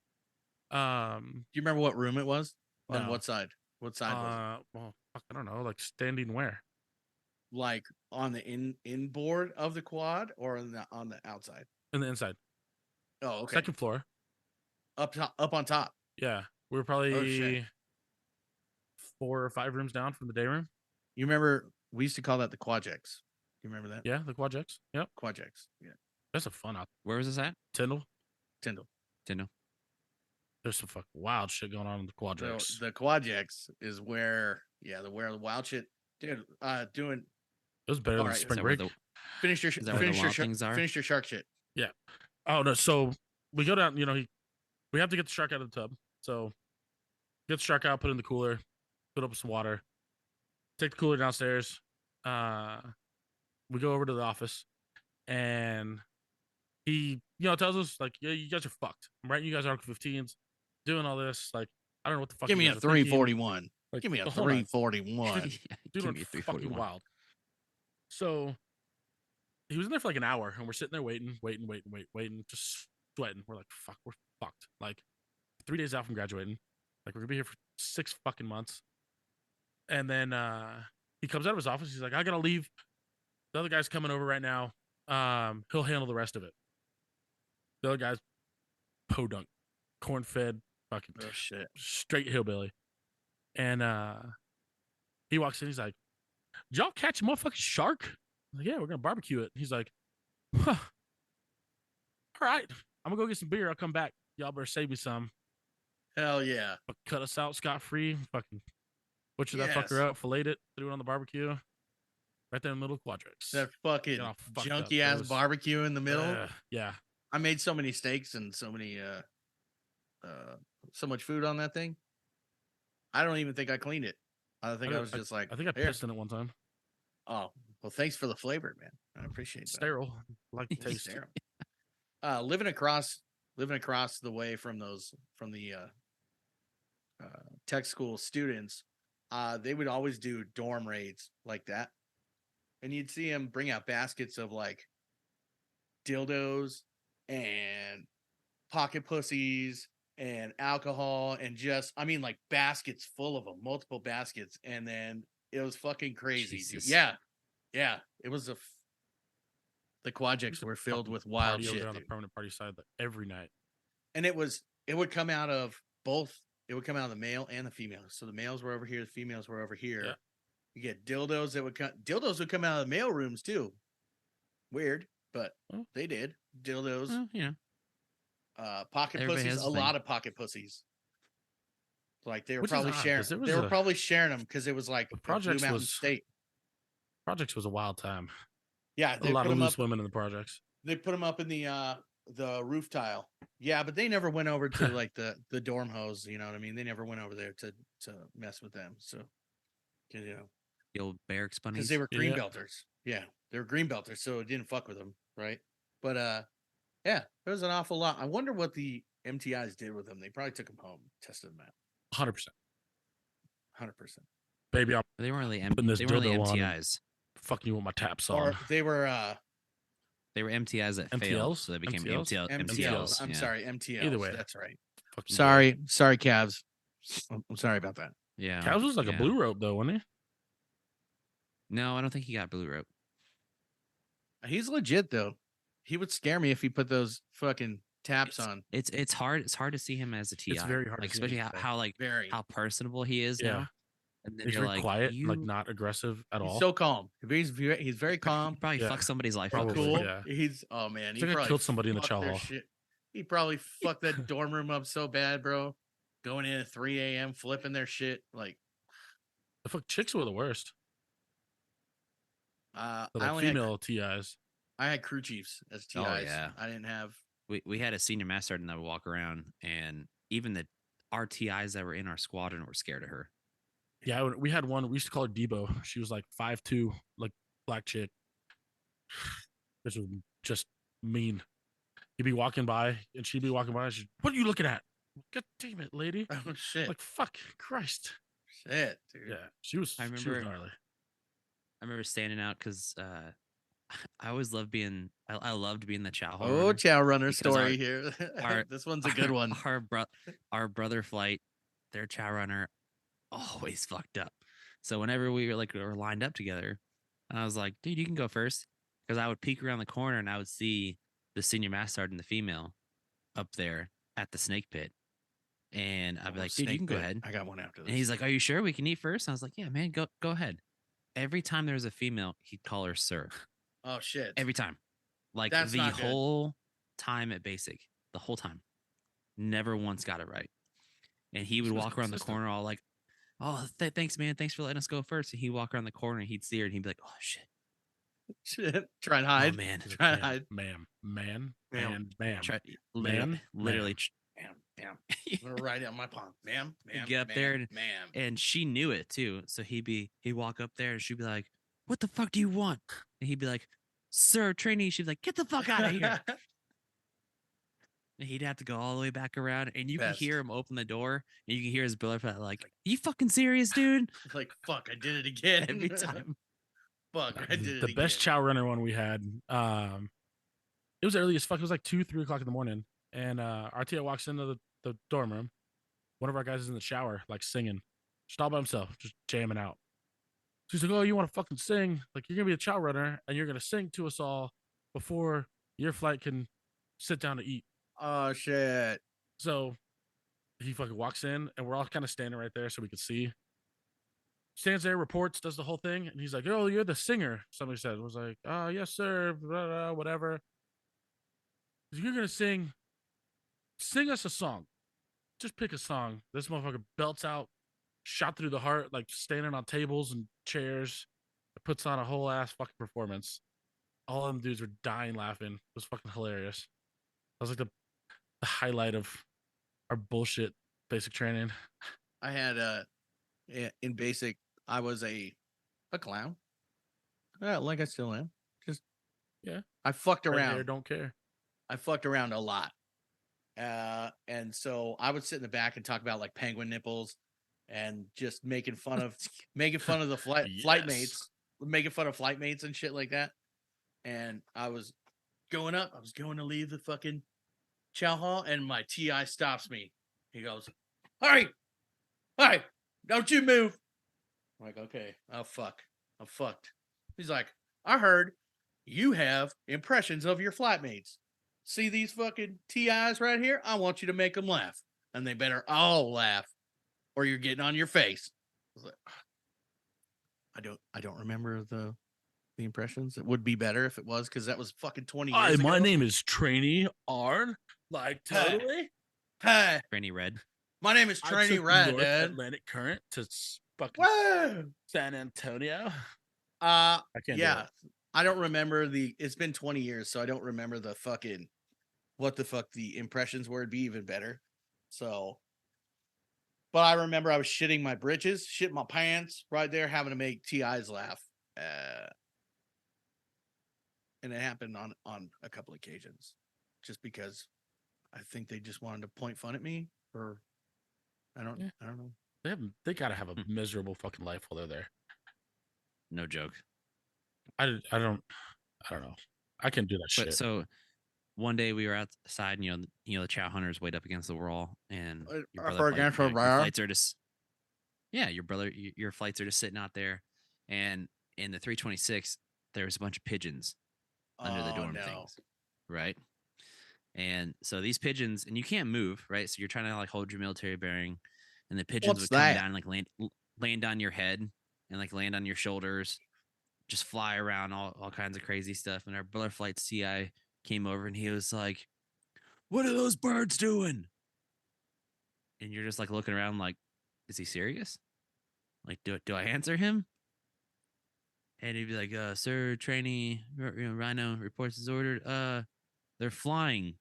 Do you remember what room it was? On No. what side? What side was it? Well, fuck, I don't know. Like standing where? Like on the inboard of the quad or on the outside? In the inside. Oh, okay. Second floor. Up on top. Yeah, we were probably 4 or 5 rooms down from the day room. You remember we used to call that the Quadjex. You remember that? Yeah, the Quadjex. Yep. Quadjex. Yeah. That's a fun out. Where was this at? Tyndall. Tyndall. There's some fucking wild shit going on in the Quadjex. So the Quadjex is where the wild shit, dude. Doing. It was better than right, spring break. Finish your shark shit. Yeah. Oh no. So we go down. We have to get the shark out of the tub. So get the shark out, put it in the cooler, put up with some water, take the cooler downstairs. We go over to the office, and he, tells us like, yeah, you guys are fucked. I'm writing you guys Article 15s, doing all this. Like, I don't know what the fuck. Give me a 341. Like, give me a 341. Dude, went fucking wild. So he was in there for like an hour, and we're sitting there waiting, just sweating. We're like, fuck, we're fucked. Like 3 days out from graduating. Like, we're gonna be here for 6 fucking months. And then he comes out of his office. He's like, I gotta leave. The other guy's coming over right now. He'll handle the rest of it. The other guy's podunk, corn-fed, fucking shit, straight hillbilly. And he walks in. He's like, did y'all catch a motherfucking shark? I'm like, yeah, we're gonna barbecue it. He's like, huh. All right, I'm gonna go get some beer. I'll come back. Y'all better save me some. Hell yeah. But cut us out scot-free. Fucking butcher that fucker up, filleted it, threw it on the barbecue. Right there in the middle of Quadrex. That fucking junky ass barbecue in the middle. Yeah. I made so many steaks and so much food on that thing. I don't even think I cleaned it. I think I was just like, I think I pissed in it one time. Oh, well, thanks for the flavor, man. I appreciate that. Sterile. I like the taste. Living across the way from the tech school students, they would always do dorm raids like that. And you'd see them bring out baskets of like dildos and pocket pussies and alcohol and like baskets full of them, multiple baskets. And then it was fucking crazy. Yeah. It was the Quadjex were filled with wild shit on the permanent party side every night. And it would come out of both. It would come out of the male and the female. So the males were over here, the females were over here. Yeah. You get dildos that would come out of the male rooms too. Weird, but they did. Dildos. Yeah. Pocket pussies. A lot of pocket pussies. Like they were probably sharing. They were probably sharing them because it was like Projects Blue Mountain State. Projects was a wild time. Yeah, a lot of loose women in the projects. They put them up in the the roof tile. Yeah, but they never went over to like the dorm hose. You know what I mean? They never went over there to mess with them. So you know, The old barracks because bunnies. they were green Yeah. belters. Yeah, they were green belters, so it didn't fuck with them, right? But yeah, there was an awful lot. I wonder what the MTIs did with them. They probably took them home, tested them out. 100%. 100%. Baby, I'm They weren't really putting this they weren't really dildo on and MTIs. fucking you with my taps Or on. they were They were MTIs that failed, MTLs? so they became MTLs? MTLs. I'm yeah. sorry, MTLs. Either way. That's right. Fucking Sorry, Cavs. I'm sorry about that. Yeah. Cows was like a yeah. blue rope though, wasn't he? No, I don't think he got blue rope. He's legit though. He would scare me if he put those fucking taps on. It's hard to see him as a TI. very hard to like see him especially as a TI. how like Very. how personable he is Yeah. now. And then He's you're very like, quiet, you like not aggressive at He's all. so calm. He's very calm. probably Yeah. fuck somebody's life Probably, up. Cool. yeah. He's oh man. It's He like I probably killed somebody in the fucked chow their hall. shit. He probably fucked that dorm room up so bad, bro. Going in at 3 a.m., flipping their shit. Like The fuck chicks were the worst. the The, I like only had, female TIs. I had crew chiefs as TIs. Oh, yeah. I didn't have We had a senior master sergeant that would walk around, and even the RTIs that were in our squadron were scared of her. Yeah, we had one. We used to call her Debo. She was like 5'2", like black chick. This was just mean. He'd be walking by, and she'd be walking by. And she'd, what are you looking at? God damn it, lady! oh shit. Like fuck, Christ. Shit, dude. Yeah, she was. I She was remember- gnarly. I remember standing out because I always loved being I loved being the chow hall Oh, runner. chow runner Because story here. our- This one's a good one. Our brother flight, their chow runner, always fucked up. So whenever we were lined up together, I was like, dude, you can go first, because I would peek around the corner and I would see the senior master sergeant, the female, up there at the snake pit, and I'd be like, dude, you can go ahead. I got one after this. And he's like, are you sure we can eat first? And I was like, yeah, man, go ahead. Every time there was a female, he'd call her sir. oh shit. Every time. Like That's the not good. whole time at basic. The whole time. Never once got it right. And he would She was walk around the consistent. corner all like, oh, thanks, man. Thanks for letting us go first. And he'd walk around the corner and he'd see her and he'd be like, oh, shit. Shit. Try and Oh, hide. man. He's like, Try and ma'am, hide. ma'am, Ma'am. ma'am. Try, Ma'am, literally. Ma'am. I'm gonna write it on my palm. Ma'am. Ma'am. Get up ma'am, there and- ma'am. And she knew it too. So he'd walk up there and she'd be like, what the fuck do you want? And he'd be like, sir, trainee. She'd be like, get the fuck out of here. And he'd have to go all the way back around, and you Best. can hear him open the door, and you can hear his brother like, "You fucking serious, dude?" like fuck, I did it again. Every time. fuck, I did it The best again. chow runner one we had. It was early as fuck. It was like 2-3 o'clock in the morning, and RTO walks into the dorm room. One of our guys is in the shower, like singing, just all by himself, just jamming out. So he's like, "Oh, you want to fucking sing? Like you're gonna be a chow runner, and you're gonna sing to us all before your flight can sit down to eat." Oh shit. So he fucking walks in, and we're all kind of standing right there so we could see. Stands there, reports, does the whole thing, and he's like, "Oh, you're the singer." Somebody said, was like, yes, sir, blah, blah, whatever. He's like, you're gonna sing us a song. Just pick a song. This motherfucker belts out, shot through the heart, like standing on tables and chairs. Puts on a whole ass fucking performance. All of them dudes were dying laughing. It was fucking hilarious. That was like the highlight of our bullshit basic training. I had in basic, I was a clown. Yeah, like I still am. Just Yeah. I fucked Red around. hair, don't care. I fucked around a lot. And so I would sit in the back and talk about like penguin nipples and just making fun of the flight Yes. mates, making fun of flight mates and shit like that. And I was going to leave the fucking chow hall, and my TI stops me. He goes, "Hey, don't you move." I'm like, okay, oh fuck, I'm fucked. He's like, "I heard you have impressions of your flatmates. See these fucking TIs right here? I want you to make them laugh, and they better all laugh, or you're getting on your face." I was like, I don't remember the impressions. It would be better if it was, because that was fucking 20 years Hi, ago. my name is Trainee Arn. Like Hey. totally. Hey, Granny Red. my name is I Trainee took the Red, North Dad. Atlantic Current to fucking Whoa. San Antonio. I I can't. yeah. I don't remember it's been 20 years, so I don't remember the fucking what the fuck the impressions were, it'd be even better. So, but I remember I was shitting my britches, shitting my pants right there, having to make TIs laugh. And it happened on a couple occasions, just because I think they just wanted to point fun at me, or I don't know. They gotta have a miserable fucking life while they're there. No joke. I don't know. I can do that But shit. so one day we were outside, and the chow hunters weighed up against the wall, and your flights are just your flights are just sitting out there, and in the 326 there was a bunch of pigeons under the dorm things, right? And so these pigeons, and you can't move, right? So you're trying to like hold your military bearing, and the pigeons would come down and like land on your head and like land on your shoulders, just fly around, all kinds of crazy stuff. And our brother flight CI came over and he was like, "What are those birds doing?" And you're just like looking around like, is he serious? Like, do I answer him? And he'd be like, "Sir, trainee, Rhino reports is ordered. They're flying."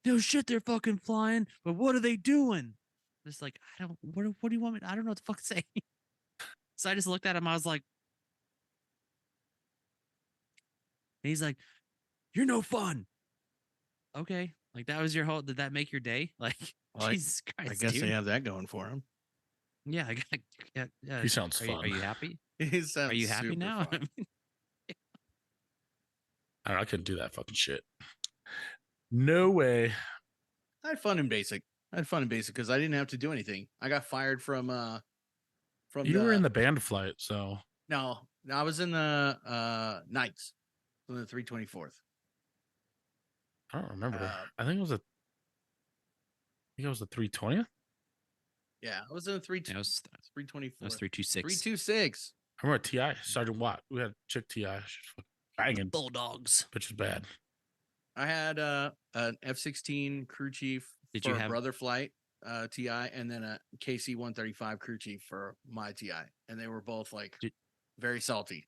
No shit, they're fucking flying. But what are they doing? Just like, I don't. What do you want me? I don't know what the fuck to say. So I just looked at him. I was like, and he's like, "You're no fun." Okay, like that was your whole. Did that make your day? Like, Jesus Christ, I guess dude. they have that going for him. Yeah, yeah. He sounds fun. Are you happy? He sounds Are you happy now? fun. I couldn't do that fucking shit. No way. I had fun in basic. Because I didn't have to do anything. I got fired from You were in the band flight, so No, I was in the nights on the 324th. I don't remember. I think it was the 320th. Yeah, I was in the 324. That was 326. 326. I remember TI Sergeant Watt. We had chick TI. She's fucking banging. Bulldogs. Which is bad. I had an F-16 crew chief for a brother flight TI, and then a KC-135 crew chief for my TI, and they were both like very salty.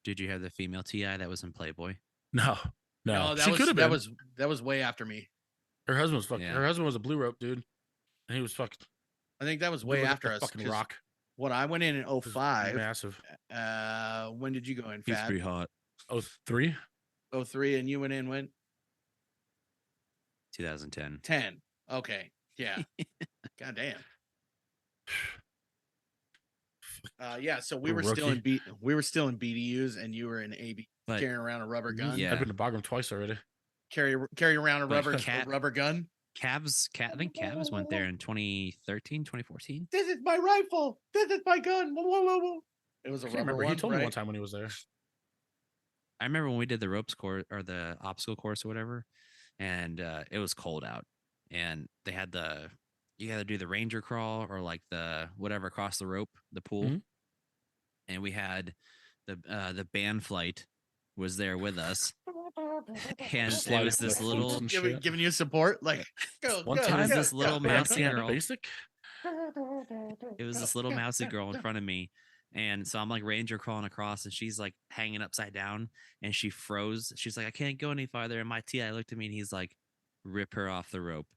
Did you have the female TI that was in Playboy? No, she could have been. That was way after me. Her husband was fucking. Yeah. Her husband was a blue rope dude, and he was fucked. I think that was way after us. Fucking rock. What I went in 05. Massive. When did you go in? He's pretty hot. 03? 03, and you went in when? 2010. 10. Okay. Yeah. God damn. Yeah, so we were still in BDUs, and you were in AB, carrying around a rubber gun. Yeah, I've been to Bagram twice already. Carry around a rubber gun. I think Cavs went there in 2013, 2014. This is my rifle. This is my gun. Whoa, whoa, whoa. It was a rubber one. He told me one time when he was there. I remember when we did the ropes course or the obstacle course or whatever, and it was cold out, and they had you had to do the ranger crawl or like the whatever across the rope, the pool, and we had the band flight was there with us, and it was this little giving you support, like this little mousy girl. Basic. It was this little mousy girl in front of me. And so I'm like ranger crawling across, and she's like hanging upside down, and she froze. She's like, "I can't go any farther." And my TI looked at me, and he's like, "Rip her off the rope."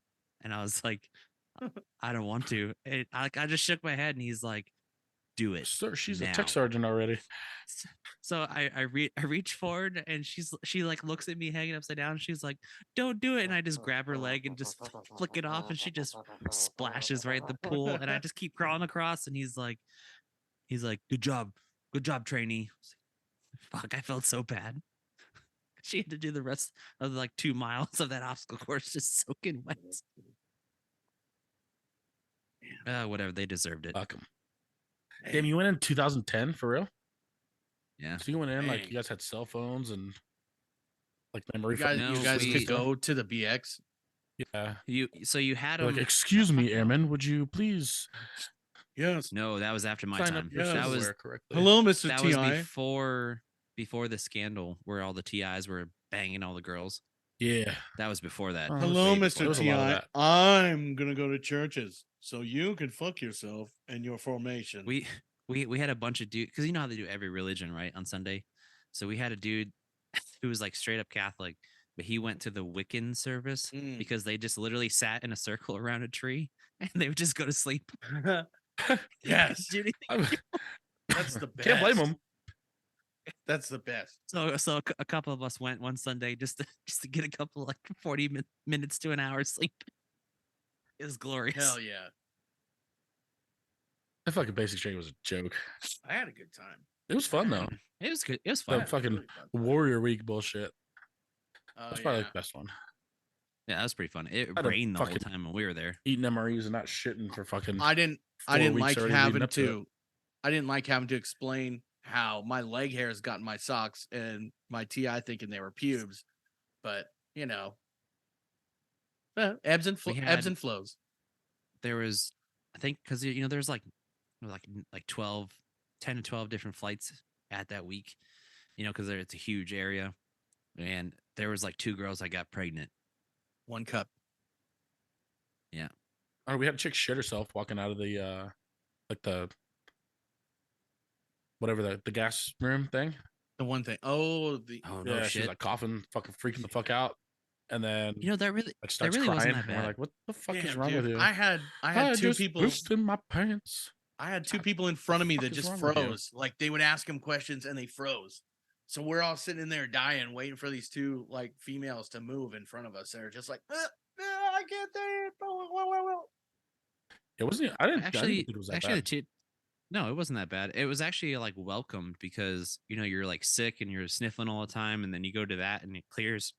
And I was like, "I don't want to." I just shook my head, and he's like, "Do it, sir." She's now. A tech sergeant already. So I reach forward, and she like looks at me hanging upside down. And she's like, "Don't do it." And I just grab her leg and just flick it off, and she just splashes right in the pool. And I just keep crawling across, and he's like, good job, trainee. Fuck, I felt so bad. She had to do the rest of like 2 miles of that obstacle course just soaking wet. Whatever, they deserved it. Fuck 'em. Damn, you went in 2010 for real? Yeah. So you went in like you guys had cell phones and like memory. You guys could go to the BX. Yeah. You had like, excuse me, airman, would you please? Yes. No, that was after my time. That was correctly. Hello, Mr. That TI. was before the scandal where all the TIs were banging all the girls. Yeah. That was before that. Hello, Mr. TI. I'm gonna go to churches so you can fuck yourself and your formation. We had a bunch of dudes, because you know how they do every religion, right, on Sunday. So we had a dude who was like straight up Catholic, but he went to the Wiccan service Mm. because they just literally sat in a circle around a tree and they would just go to sleep. Yes. Do anything. I'm- That's the Can't blame best. him. That's the best. So a couple of us went one Sunday just to get a couple like 40 minutes to an hour sleep. It was glorious. Hell yeah. That fucking basic training was a joke. I had a good time. It was fun though. It was good. It was The fun. Yeah, fucking really fun time. Warrior Week bullshit. Oh, That's probably yeah. the best one. Yeah, that was pretty fun. It I'd have rained the whole fucking- time when we were there. Eating MREs and not shitting for fucking. I didn't 4 weeks like already leading having up to it. to I didn't like having to explain how my leg hairs got in my socks and my TI thinking they were pubes. But you know, ebbs and We ebbs had- and flows. There was, I think, because there's like 12, 10 to 12 different flights at that week. Because it's a huge area, and there was like 2 girls that got pregnant. One cup. Oh, we had a chick shit herself walking out of the like the whatever the gas room thing. The one thing. Oh, the Oh no Yeah, she shit! was like coughing, fucking freaking the fuck out, and then that really like starts really wasn't crying. that And we're bad. like, what the fuck is damn, wrong dude, with you? I had two just people. pissed in my pants. I had 2 people in front of me fuck that is just wrong with you? froze. Like they would ask him questions and they froze. So we're all sitting in there dying, waiting for these 2 like females to move in front of us. They're just like, I can't say it. It wasn't. I didn't Actually, think it was that actually, the bad. two. No, it wasn't that bad. It was actually like welcomed because you're like sick and you're sniffling all the time, and then you go to that and it clears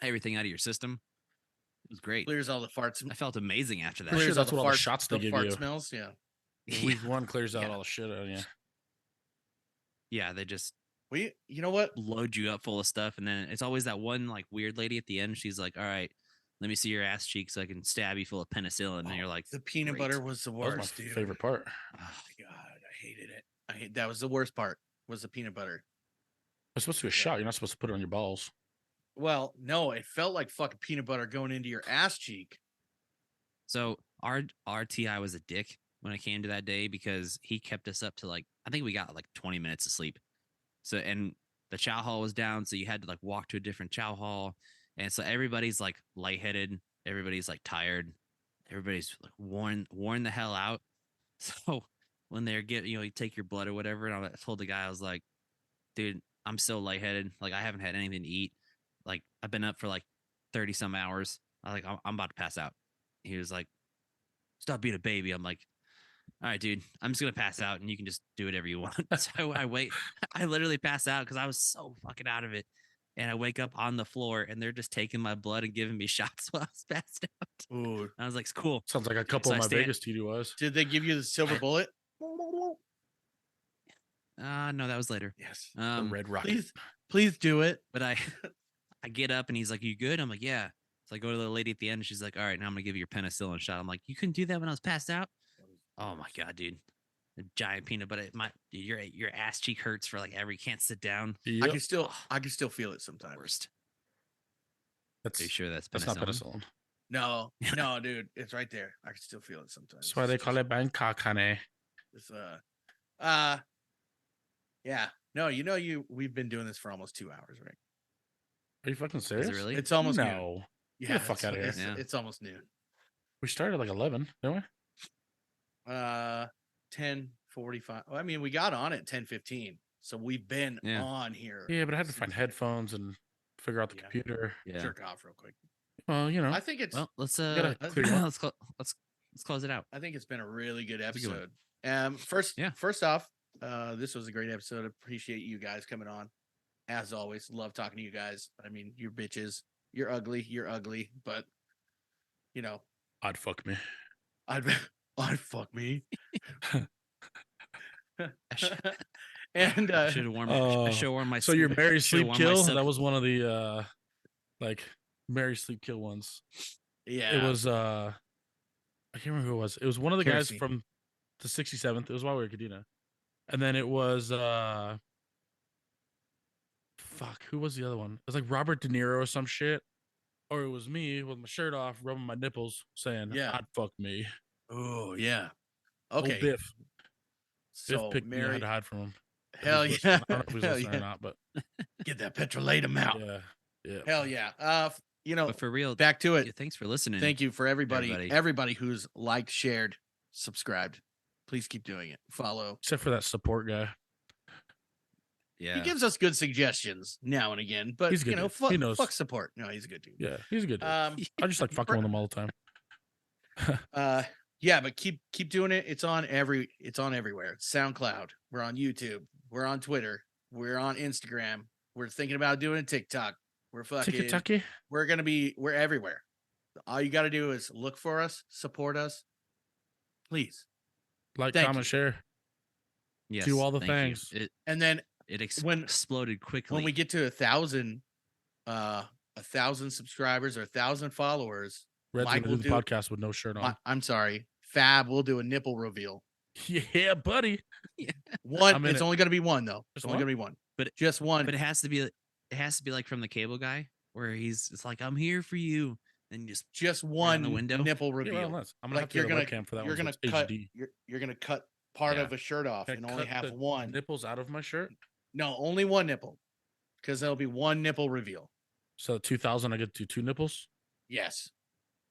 everything out of your system. It was great. Clears all the farts. I felt amazing after that. Pretty sure Clears all that's the what all the farts, shots they the give fart you. smells. Yeah. Week 1 clears out Yeah. all the shit out of you. Yeah, they just You know what? load you up full of stuff, and then it's always that one like weird lady at the end. She's like, "All right, let me see your ass cheek so I can stab you full of penicillin." And you're like, The peanut "Great." butter was the That was worst, my dude. favorite part. Oh my god, I hated it. That was the worst part. Was the peanut butter. It's supposed to be a Yeah. shot. You're not supposed to put it on your balls. Well, no, it felt like fucking peanut butter going into your ass cheek. So our TI was a dick when it came to that day because he kept us up to like I think we got like 20 minutes of sleep. So and the chow hall was down, so you had to like walk to a different chow hall, and so everybody's like lightheaded, everybody's like tired, everybody's like worn the hell out. So when they're you take your blood or whatever, and I told the guy, I was like, dude, I'm so lightheaded, like I haven't had anything to eat, like I've been up for like 30 some hours. I'm about to pass out. He was like, stop being a baby. I'm like, all right, dude, I'm just gonna pass out and you can just do whatever you want. So I wait. I literally pass out because I was so fucking out of it. And I wake up on the floor and they're just taking my blood and giving me shots while I was passed out. Ooh. And I was like, it's cool. Sounds like a couple So of I my stand- Vegas TDYs. Did they give you the silver bullet? No, that was later. Yes. The Red Rocket. Please do it. But I get up and he's like, you good? I'm like, yeah. So I go to the lady at the end and she's like, all right, now I'm gonna give you your penicillin shot. I'm like, you couldn't do that when I was passed out? Oh my god, dude. A giant peanut butter. Dude, your ass cheek hurts for like you can't sit down. Yep. I can still feel it sometimes. Worst. That's, Are you sure that's that's not penicillin? penicillin. No, dude, it's right there. I can still feel it sometimes. That's why they call it Bangkok, honey. It's yeah. No, we've been doing this for almost 2 hours, right? Are you fucking serious? Is it really? It's almost noon. No. Yeah, the fuck outta here. Yeah. It's almost noon. We started at like 11, didn't we? 10:45. Well, I mean, we got on at 10:15, so we've been Yeah. on here. Yeah, but I had to find since- headphones and figure out the Yeah. computer. Yeah. Jerk off real quick. Well, you know. I think it's Well, let's gotta clear it up. let's close it out. I think it's been a really good It's a good episode. Yeah. First off, this was a great episode. Appreciate you guys coming on. As always, love talking to you guys. I mean, you're bitches. You're ugly, but I'd fuck me. I'd fuck me. sh- and I should have worn. I Oh, should have worn my. So your Mary should've Sleep worn my Kill, silk- that was one of the like Mary Sleep Kill ones. yeah, It was I can't remember who it was. It was one of the guys Kerosene. from the 67th. It was while we were at Cadena. And then it was fuck, who was the other one? It was like Robert De Niro or some shit. Or it was me with my shirt off, rubbing my nipples, saying, Yeah. I'd fuck me. Oh yeah. Old Okay. Biff. Biff So picked me. I had Mary, to hide from him. If hell he's yeah, listening. I don't know if he's hell listening or yeah. not, but Get that petrolatum out. yeah. Yeah. Hell yeah. But for real, back to it. yeah, thanks for listening. Thank you for everybody. everybody who's liked, shared, subscribed. Please keep doing it. Follow. Except for that support guy. Yeah. He gives us good suggestions now and again, but He's a good dude. He knows. fuck support. No, he's a good dude. Yeah, he's a good dude. Um, I just like fucking with him all the time. yeah, but keep doing it. It's on everywhere. It's SoundCloud. We're on YouTube. We're on Twitter. We're on Instagram. We're thinking about doing a TikTok. We're fucking Tiki-taki? we're everywhere. All you got to do is look for us, support us. Please. Like, Thank comment, you. share. Yes, Do all the thank you. things. And then It when- exploded quickly. when we get to 1,000 subscribers or 1,000 followers, Red's Mike gonna will do the podcast with no shirt on. I'm sorry, Fab will do a nipple reveal. Yeah, buddy. One, I'm in it's it. only going to be one though. It's Just only one? going to be one, But- just one. But it has to be like from the cable guy where it's like, I'm here for you. And you just one the window? nipple Yeah, reveal. well, let's- I'm gonna have Like to you're get a gonna webcam for that you're one. gonna So it's cut HD. you're gonna cut part Yeah. of a shirt off Can I and only cut have the one. nipples out of my shirt. No, only one nipple, because there'll be one nipple reveal. So at 2,000, I get to 2 nipples. Yes.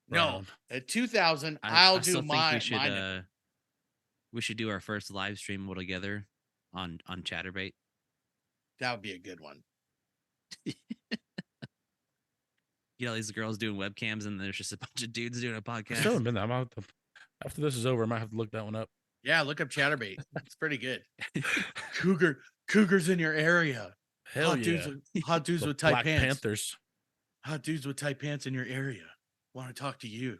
Right No, on. at 2,000, I I'll still do think my we should nipple. we should do our first live stream all together on Chatterbait. That would be a good one. You know, these girls doing webcams and there's just a bunch of dudes doing a I podcast. still haven't been there. After this is over, I might have to look that one up. Yeah, look up Chatterbait. It's pretty good. Cougars in your area. Hell hot yeah. dudes, hot dudes The with tight Black pants. Panthers. Hot dudes with tight pants in your area. Want to talk to you.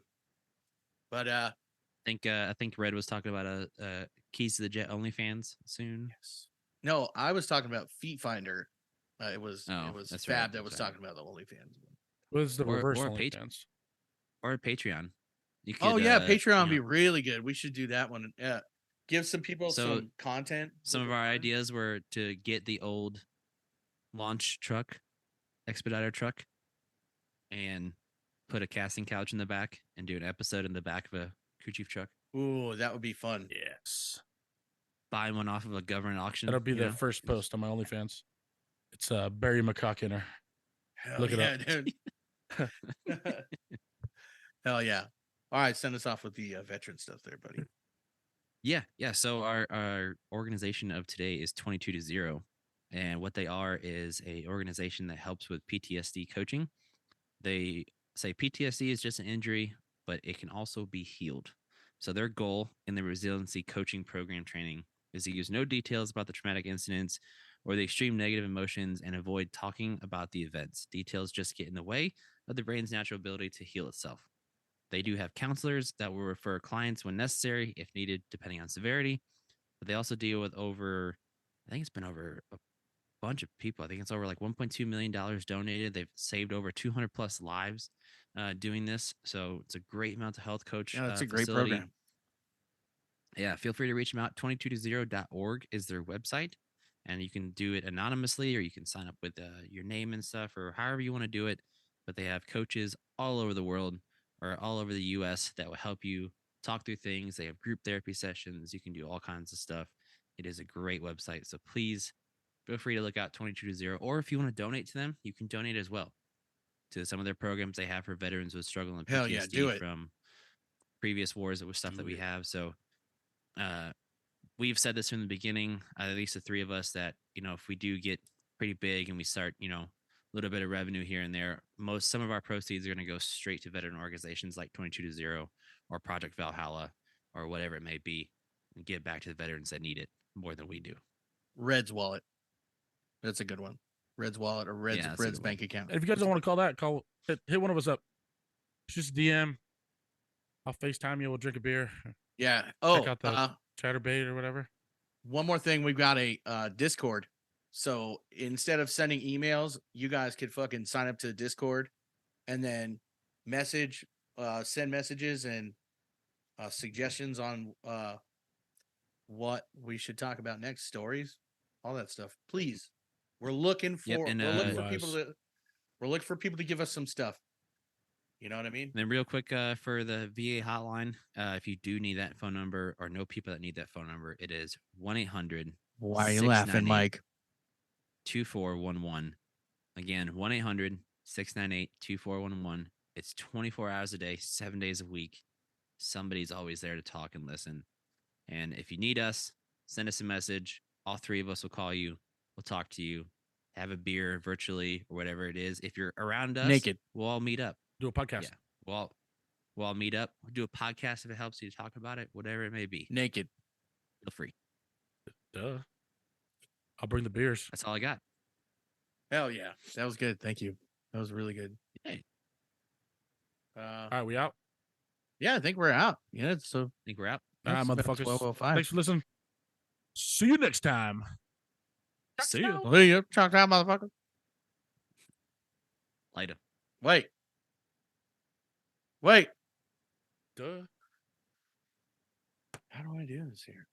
But I think Red was talking about a Keys to the Jet OnlyFans soon. yes. No, I was talking about Feet Finder. It was that's Fab right, that was that's right. talking about the OnlyFans. Was the Or- reverse or OnlyFans? Or a Patreon. You Oh could, yeah, you Patreon would know, be really good. We should do that one. Yeah, give some people So, some content. some of our ideas were to get the old launch truck, expediter truck, and put a casting couch in the back and do an episode in the back of a crew chief truck. Ooh, that would be fun. Yes. Buy one off of a government auction. That'll be you the know? first post on my OnlyFans. It's Barry McCockiner. Hell Look it yeah, up. dude. Hell yeah. All right, send us off with the veteran stuff there, buddy. Yeah. So our organization of today is 22 to 0. And what they are is a organization that helps with PTSD coaching. They say PTSD is just an injury, but it can also be healed. So their goal in the resiliency coaching program training is to use no details about the traumatic incidents or the extreme negative emotions and avoid talking about the events. Details just get in the way of the brain's natural ability to heal itself. They do have counselors that will refer clients when necessary, if needed, depending on severity. But they also deal with I think it's been over a bunch of people. I think it's over like $1.2 million donated. They've saved over 200 plus lives doing this. So it's a great mental health coach. Yeah, that's a great facility. program. Yeah, feel free to reach them out. 22to0.org is their website. And you can do it anonymously or you can sign up with your name and stuff or however you want to do it. But they have coaches all over the world or all over the US that will help you talk through things. They have group therapy sessions. You can do all kinds of stuff. It is a great website. So please feel free to look out 22 to 0. Or if you want to donate to them, you can donate as well to some of their programs they have for veterans with struggle and PTSD Hell yeah, do it. from previous wars with stuff that we have. So we've said this from the beginning, at least the three of us, that, you know, if we do get pretty big and we start, you know, a little bit of revenue here and there, some of our proceeds are going to go straight to veteran organizations like 22 to 0 or Project Valhalla or whatever it may be and give back to the veterans that need it more than we do. Red's wallet. That's a good one. Red's wallet or Red's Yeah, that's a good bank account. If you guys don't want to call that, hit one of us up. Just DM. I'll FaceTime you. We'll drink a beer. Yeah. Oh, Check out the Chatterbait or whatever. one more thing. We've got a Discord. So instead of sending emails, you guys could fucking sign up to the Discord and then send messages and suggestions on what we should talk about next, stories, all that stuff. Please. We're looking for Yep, and, we're looking for people to give us some stuff. You know what I mean? And then real quick for the VA hotline, if you do need that phone number or know people that need that phone number, it is 1-800. Why are you laughing, Mike? 2411. Again, 1-800 698-2411. It's 24 hours a day, 7 days a week. Somebody's always there to talk and listen. And if you need us, send us a message. All three of us will call you. We'll talk to you, have a beer virtually or whatever it is. If you're around us, Naked. we'll all meet up. Do a podcast. Yeah. We'll all meet up. We'll do a podcast if it helps you to talk about it, whatever it may be. Naked. Feel free. Duh. I'll bring the beers. That's all I got. Hell yeah. That was good. Thank you. That was really good. Hey, All right, we out. Yeah, I think we're out. Yeah, so I think we're out. All right, it's about motherfuckers. 12:05. Thanks for listening. See you next time. See ya. See you. Talk time, motherfucker. Later. Wait. Duh. How do I do this here?